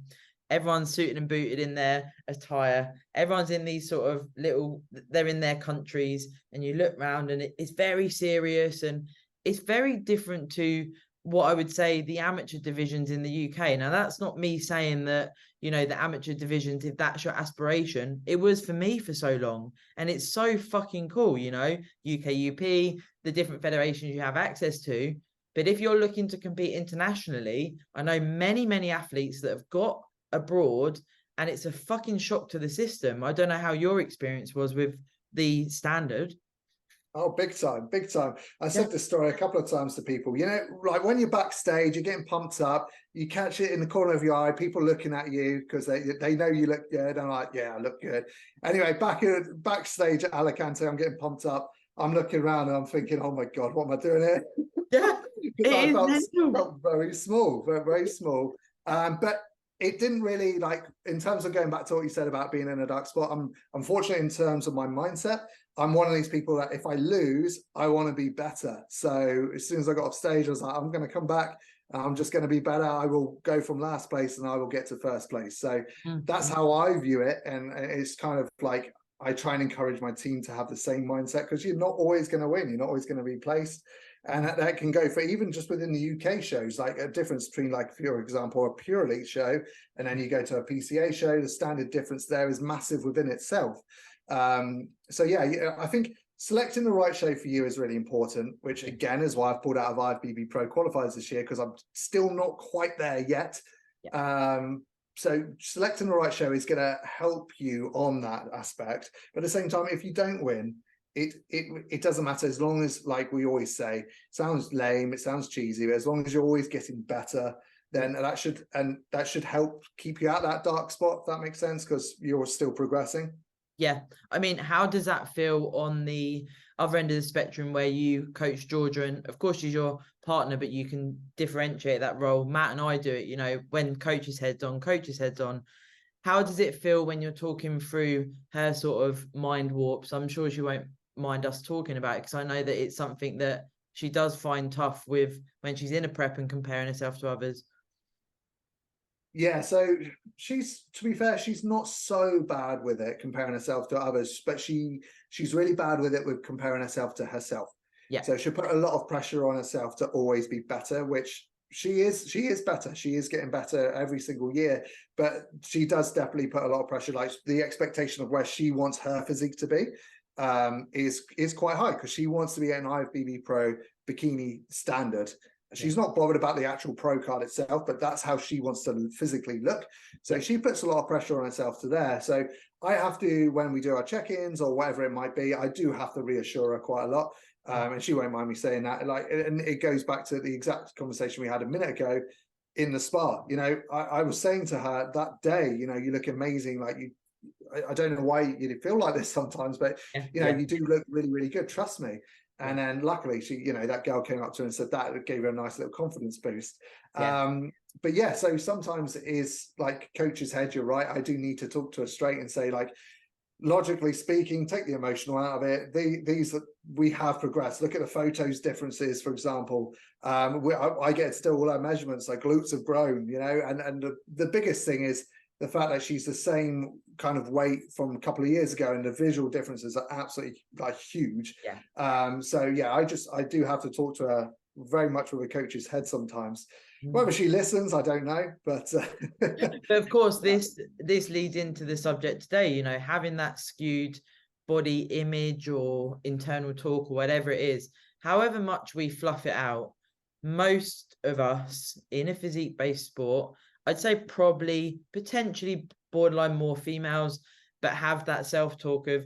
Everyone's suited and booted in their attire. Everyone's in these sort of they're in their countries, and you look around and it's very serious, and it's very different to what I would say the amateur divisions in the UK. Now, that's not me saying that, you know, the amateur divisions, if that's your aspiration, it was for me for so long. And it's so fucking cool, you know, UKUP, the different federations you have access to. But if you're looking to compete internationally, I know many, many athletes that have got abroad, and it's a fucking shock to the system. I don't know how your experience was with the standard. Oh, big time, big time. I said this story a couple of times to people. You know, like when you're backstage, you're getting pumped up, you catch it in the corner of your eye, people looking at you because they know you look good. I'm like, yeah, I look good. Anyway, backstage at Alicante, I'm getting pumped up. I'm looking around and I'm thinking, oh my God, what am I doing here? Yeah, because I felt very small, very, very small. But it didn't really, like, in terms of going back to what you said about being in a dark spot, I'm unfortunately, in terms of my mindset, I'm one of these people that if I lose, I want to be better. So as soon as I got off stage, I was like, I'm going to come back. I'm just going to be better. I will go from last place and I will get to first place. So that's how I view it. And it's kind of like, I try and encourage my team to have the same mindset, because you're not always going to win. You're not always going to be placed. And that can go for even just within the UK shows, like a difference between, like, for example, a pure elite show, and then you go to a PCA show, the standard difference there is massive within itself. So yeah, I think selecting the right show for you is really important, which again is why I've pulled out of IFBB Pro qualifiers this year, because I'm still not quite there yet. So selecting the right show is going to help you on that aspect. But at the same time, if you don't win, it doesn't matter, as long as, like we always say, it sounds lame, it sounds cheesy, but as long as you're always getting better, then that should help keep you out that dark spot, if that makes sense, because you're still progressing. Yeah, I mean, how does that feel on the other end of the spectrum, where you coach Georgia, and of course she's your partner, but you can differentiate that role? Matt and I do it, you know, when coach's head's on. How does it feel when you're talking through her sort of mind warps? I'm sure she won't mind us talking about it, because I know that it's something that she does find tough with when she's in a prep and comparing herself to others. Yeah, so she's, to be fair, she's not so bad with it comparing herself to others, but she's really bad with it with comparing herself to herself. Yeah. So she'll put a lot of pressure on herself to always be better, which she is better. She is getting better every single year, but she does definitely put a lot of pressure. Like, the expectation of where she wants her physique to be is quite high, because she wants to be an IFBB Pro bikini standard. She's not bothered about the actual pro card itself, but that's how she wants to physically look. So she puts a lot of pressure on herself to there. So I have to, when we do our check-ins or whatever it might be, I do have to reassure her quite a lot. And she won't mind me saying that. Like, and it goes back to the exact conversation we had a minute ago in the spa. You know, I was saying to her that day, you know, you look amazing. Like I don't know why you feel like this sometimes, but you know, you do look really, really good. Trust me. And then luckily she, you know, that girl came up to her and said that, it gave her a nice little confidence boost. But yeah, so sometimes it is like coach's head, you're right. I do need to talk to her straight and say, like, logically speaking, take the emotional out of it. These we have progressed. Look at the photos differences, for example. I get still all our measurements, like glutes have grown, you know, and the biggest thing is the fact that she's the same kind of weight from a couple of years ago, and the visual differences are absolutely like huge. So yeah, I do have to talk to her very much with a coach's head sometimes. Whether she listens, I don't know, but but of course this leads into the subject today, you know, having that skewed body image or internal talk or whatever it is, however much we fluff it out, most of us in a physique-based sport, I'd say probably potentially borderline more females, but have that self-talk of,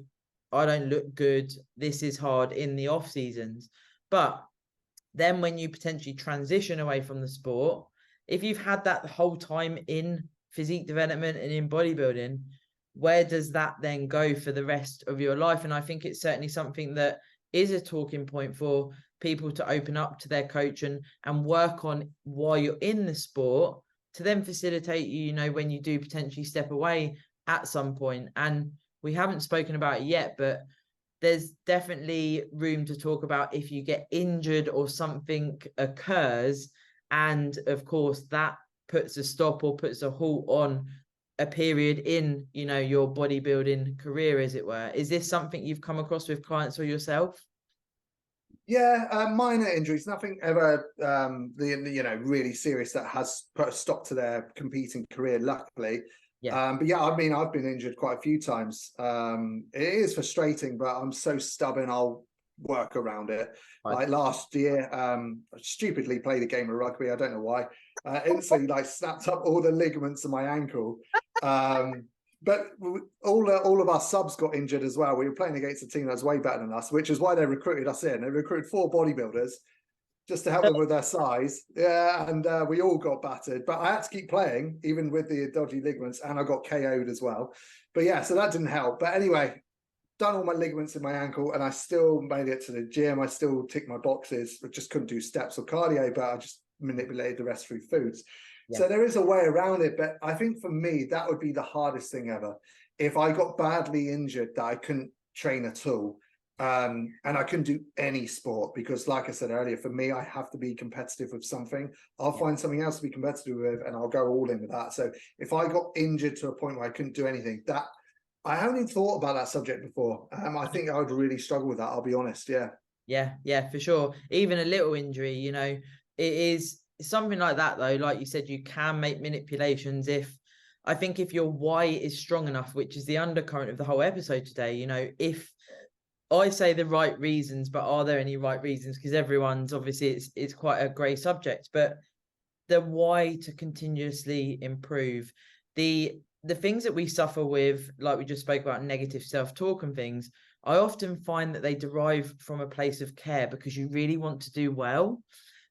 I don't look good, this is hard in the off seasons. But then when you potentially transition away from the sport, if you've had that the whole time in physique development and in bodybuilding, where does that then go for the rest of your life? And I think it's certainly something that is a talking point for people to open up to their coach and work on while you're in the sport, to then facilitate you, you know, when you do potentially step away at some point. And we haven't spoken about it yet, but there's definitely room to talk about if you get injured or something occurs, and of course that puts a stop or puts a halt on a period in, you know, your bodybuilding career, as it were. Is this something you've come across with clients or yourself? Yeah, minor injuries, nothing ever you know, really serious that has put a stop to their competing career, luckily. But yeah, I mean, I've been injured quite a few times. It is frustrating, but I'm so stubborn, I'll work around it. Like last year, I stupidly played a game of rugby, I don't know why. Instantly like snapped up all the ligaments of my ankle. But all of our subs got injured as well. We were playing against a team that's way better than us, which is why they recruited us in. They recruited 4 bodybuilders just to help them with their size. Yeah, and we all got battered. But I had to keep playing, even with the dodgy ligaments, and I got KO'd as well. But yeah, so that didn't help. But anyway, done all my ligaments in my ankle, and I still made it to the gym. I still ticked my boxes, but just couldn't do steps or cardio, but I just manipulated the rest through foods. So there is a way around it, but I think for me, that would be the hardest thing ever. If I got badly injured that I couldn't train at all, and I couldn't do any sport, because like I said earlier, for me, I have to be competitive with something. I'll find something else to be competitive with, and I'll go all in with that. So if I got injured to a point where I couldn't do anything, that I haven't thought about that subject before. I think I would really struggle with that, I'll be honest. Yeah, for sure. Even a little injury, you know, it is something like that, though. Like you said, you can make manipulations I think if your why is strong enough, which is the undercurrent of the whole episode today, you know, if I say the right reasons, but are there any right reasons? Because everyone's obviously it's quite a grey subject, but the why to continuously improve, the things that we suffer with, like we just spoke about, negative self-talk and things, I often find that they derive from a place of care, because you really want to do well.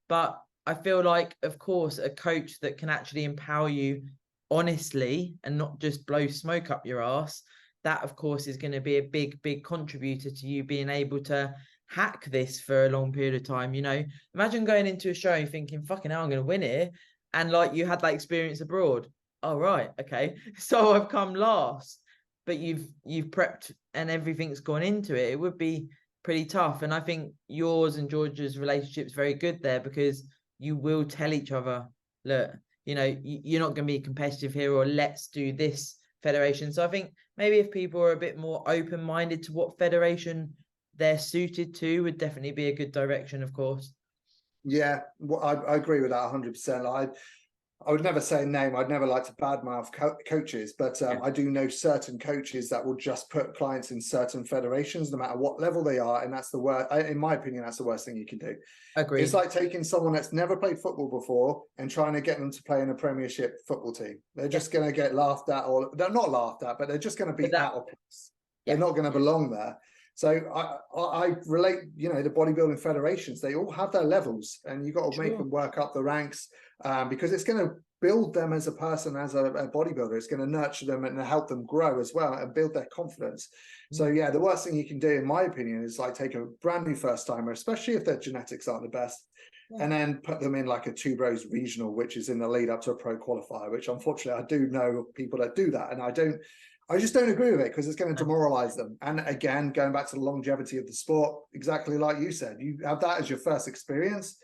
But I feel like, of course, a coach that can actually empower you honestly and not just blow smoke up your ass, that of course is going to be a big contributor to you being able to hack this for a long period of time. You know, imagine going into a show thinking, fucking hell, I'm going to win it, and like you had that experience abroad. Oh right, okay, so I've come last, but you've prepped and everything's gone into it. It would be pretty tough. And I think yours and George's relationship is very good there, because you will tell each other, look, you know, you're not going to be competitive here, or let's do this federation. So I think maybe if people are a bit more open-minded to what federation they're suited to, would definitely be a good direction, of course. Yeah, well, I agree with that 100%. I would never say a name. I'd never like to badmouth coaches, but I do know certain coaches that will just put clients in certain federations, no matter what level they are, and that's the worst. In my opinion, that's the worst thing you can do. Agreed. It's like taking someone that's never played football before and trying to get them to play in a Premiership football team. They're just going to get laughed at, or they're not laughed at, but they're just going to be out of place. They're not going to belong there. So I relate, you know, the bodybuilding federations, they all have their levels, and you got to make them work up the ranks, because it's going to build them as a person, as a bodybuilder. It's going to nurture them and help them grow as well and build their confidence. So yeah, the worst thing you can do, in my opinion, is like take a brand new first timer, especially if their genetics aren't the best, and then put them in like a Two Bros regional, which is in the lead up to a pro qualifier, which unfortunately I do know people that do that, and I just don't agree with it, because it's going to demoralize them. And again, going back to the longevity of the sport, exactly like you said, you have that as your first experience,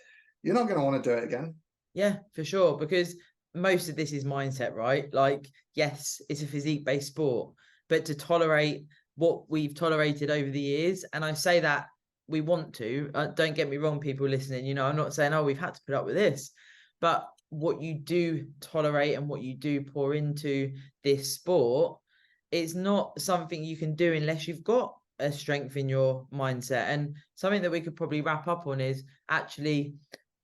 you're not going to want to do it again. Yeah, for sure, because most of this is mindset, right? Like, yes, it's a physique-based sport, but to tolerate what we've tolerated over the years, and I say that we want to, don't get me wrong, people listening, you know, I'm not saying, oh, we've had to put up with this, but what you do tolerate and what you do pour into this sport, it's not something you can do unless you've got a strength in your mindset. And something that we could probably wrap up on is actually,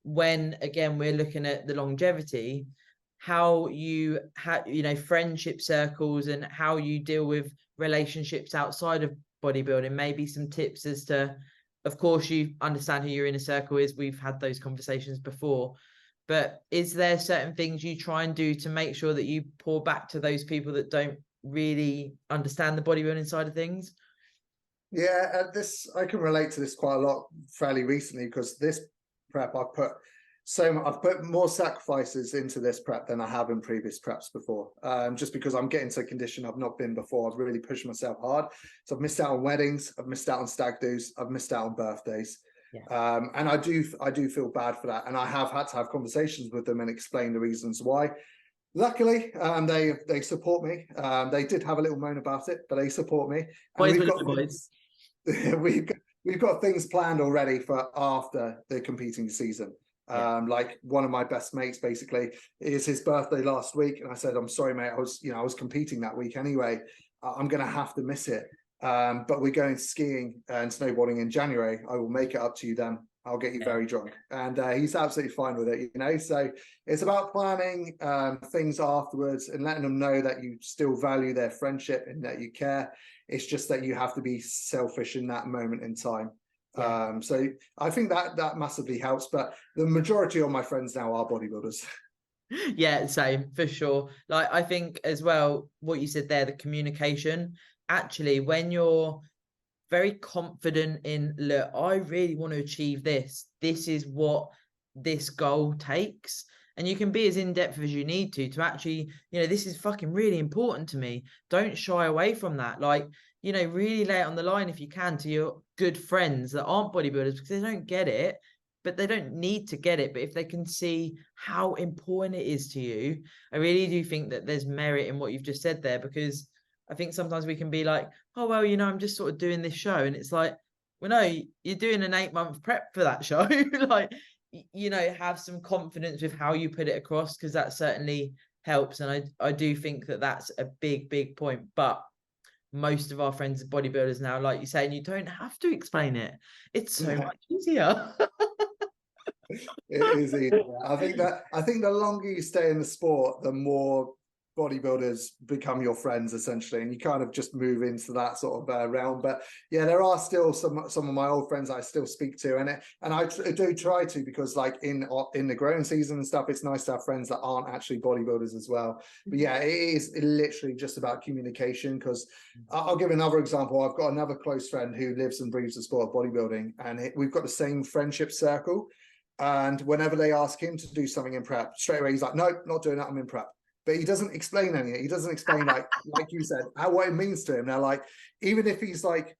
when again we're looking at the longevity, how you have, you know, friendship circles and how you deal with relationships outside of bodybuilding. Maybe some tips as to, of course, you understand who your inner circle is. We've had those conversations before, but is there certain things you try and do to make sure that you pour back to those people that don't really understand the bodybuilding side of things? Yeah, I can relate to this quite a lot fairly recently, because this prep I've put more sacrifices into this prep than I have in previous preps before, just because I'm getting to a condition I've not been before. I've really pushed myself hard, so I've missed out on weddings, I've missed out on stag do's, I've missed out on birthdays. And I do feel bad for that, and I have had to have conversations with them and explain the reasons why. Luckily, they support me. They did have a little moan about it, but they support me. And we've got things planned already for after the competing season. Like one of my best mates, basically, is his birthday last week, and I said, I'm sorry, mate, I was competing that week anyway. I'm gonna have to miss it. But we're going skiing and snowboarding in January. I will make it up to you then. I'll get you very drunk. And he's absolutely fine with it, you know. So it's about planning things afterwards and letting them know that you still value their friendship and that you care. It's just that you have to be selfish in that moment in time. So I think that massively helps. But the majority of my friends now are bodybuilders. Yeah, same, for sure. Like, I think as well, what you said there, the communication, actually, when you're very confident in, look, I really want to achieve this is what this goal takes, and you can be as in-depth as you need to actually, you know, this is fucking really important to me. Don't shy away from that. Like, you know, really lay it on the line if you can to your good friends that aren't bodybuilders, because they don't get it, but they don't need to get it. But if they can see how important it is to you, I really do think that there's merit in what you've just said there, because I think sometimes we can be like, oh, well, you know, I'm just sort of doing this show. And it's like, well, no, you're doing an 8-month prep for that show. Like, you know, have some confidence with how you put it across, because that certainly helps. And I do think that that's a big, big point. But most of our friends are bodybuilders now, like you say, and you don't have to explain it. It's so much easier. It is easier. I think the longer you stay in the sport, the more bodybuilders become your friends, essentially, and you kind of just move into that sort of realm. But yeah, there are still some of my old friends I still speak to, and I do try to, because like in the growing season and stuff, it's nice to have friends that aren't actually bodybuilders as well. But yeah, it is literally just about communication, because I'll give another example. I've got another close friend who lives and breathes the sport of bodybuilding, and we've got the same friendship circle. And whenever they ask him to do something in prep, straight away he's like, no, not doing that, I'm in prep. But he doesn't explain anything. He doesn't explain, like you said, what it means to him. Now, like, even if he's like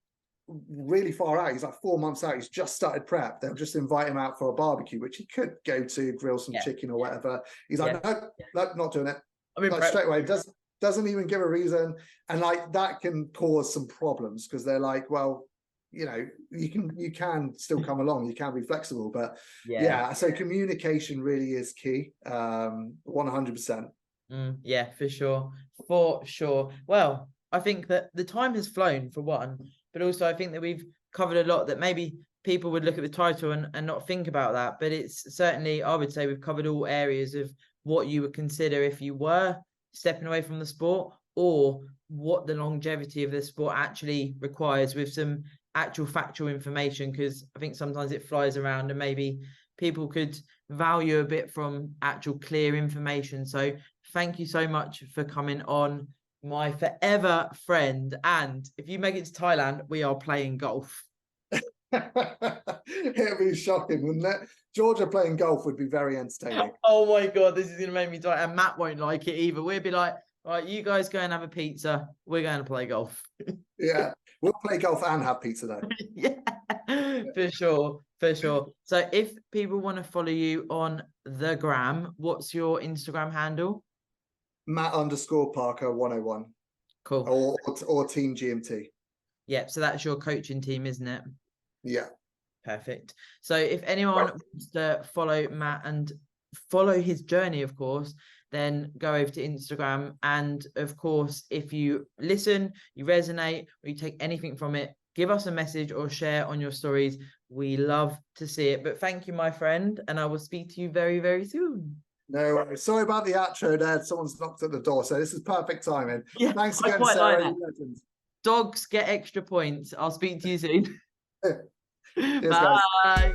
really far out, he's like 4 months out, he's just started prep, they'll just invite him out for a barbecue, which he could go to, grill some chicken or whatever. He's like, no, not doing it. I mean, like, straight away, doesn't even give a reason. And like, that can cause some problems, because they're like, well, you know, you can still come along, you can be flexible, but so communication really is key. 100%. Yeah, for sure. Well, I think that the time has flown, for one, but also I think that we've covered a lot that maybe people would look at the title and not think about that. But it's certainly, I would say, we've covered all areas of what you would consider if you were stepping away from the sport, or what the longevity of the sport actually requires, with some actual factual information, because I think sometimes it flies around and maybe people could value a bit from actual clear information. So thank you so much for coming on, my forever friend. And if you make it to Thailand, we are playing golf. It'd be shocking, wouldn't it? Georgia playing golf would be very entertaining. Oh my God, this is going to make me die. And Matt won't like it either. We'd be like, right, you guys go and have a pizza. We're going to play golf. Yeah, we'll play golf and have pizza though. Yeah, for sure. For sure. So if people want to follow you on the gram, what's your Instagram handle? Matt_Parker 101. Cool. Or Team GMT. Yeah, so that's your coaching team, isn't it? Yeah. Perfect. So if anyone wants to follow Matt and follow his journey, of course, then go over to Instagram. And of course, if you listen, you resonate, or you take anything from it, give us a message or share on your stories. We love to see it. But thank you, my friend, and I will speak to you very, very soon. No worries. Sorry about the outro there. Someone's knocked at the door, so this is perfect timing. Yeah, thanks again, quite Sarah. like Dogs get extra points. I'll speak to you soon. Cheers, guys. Bye.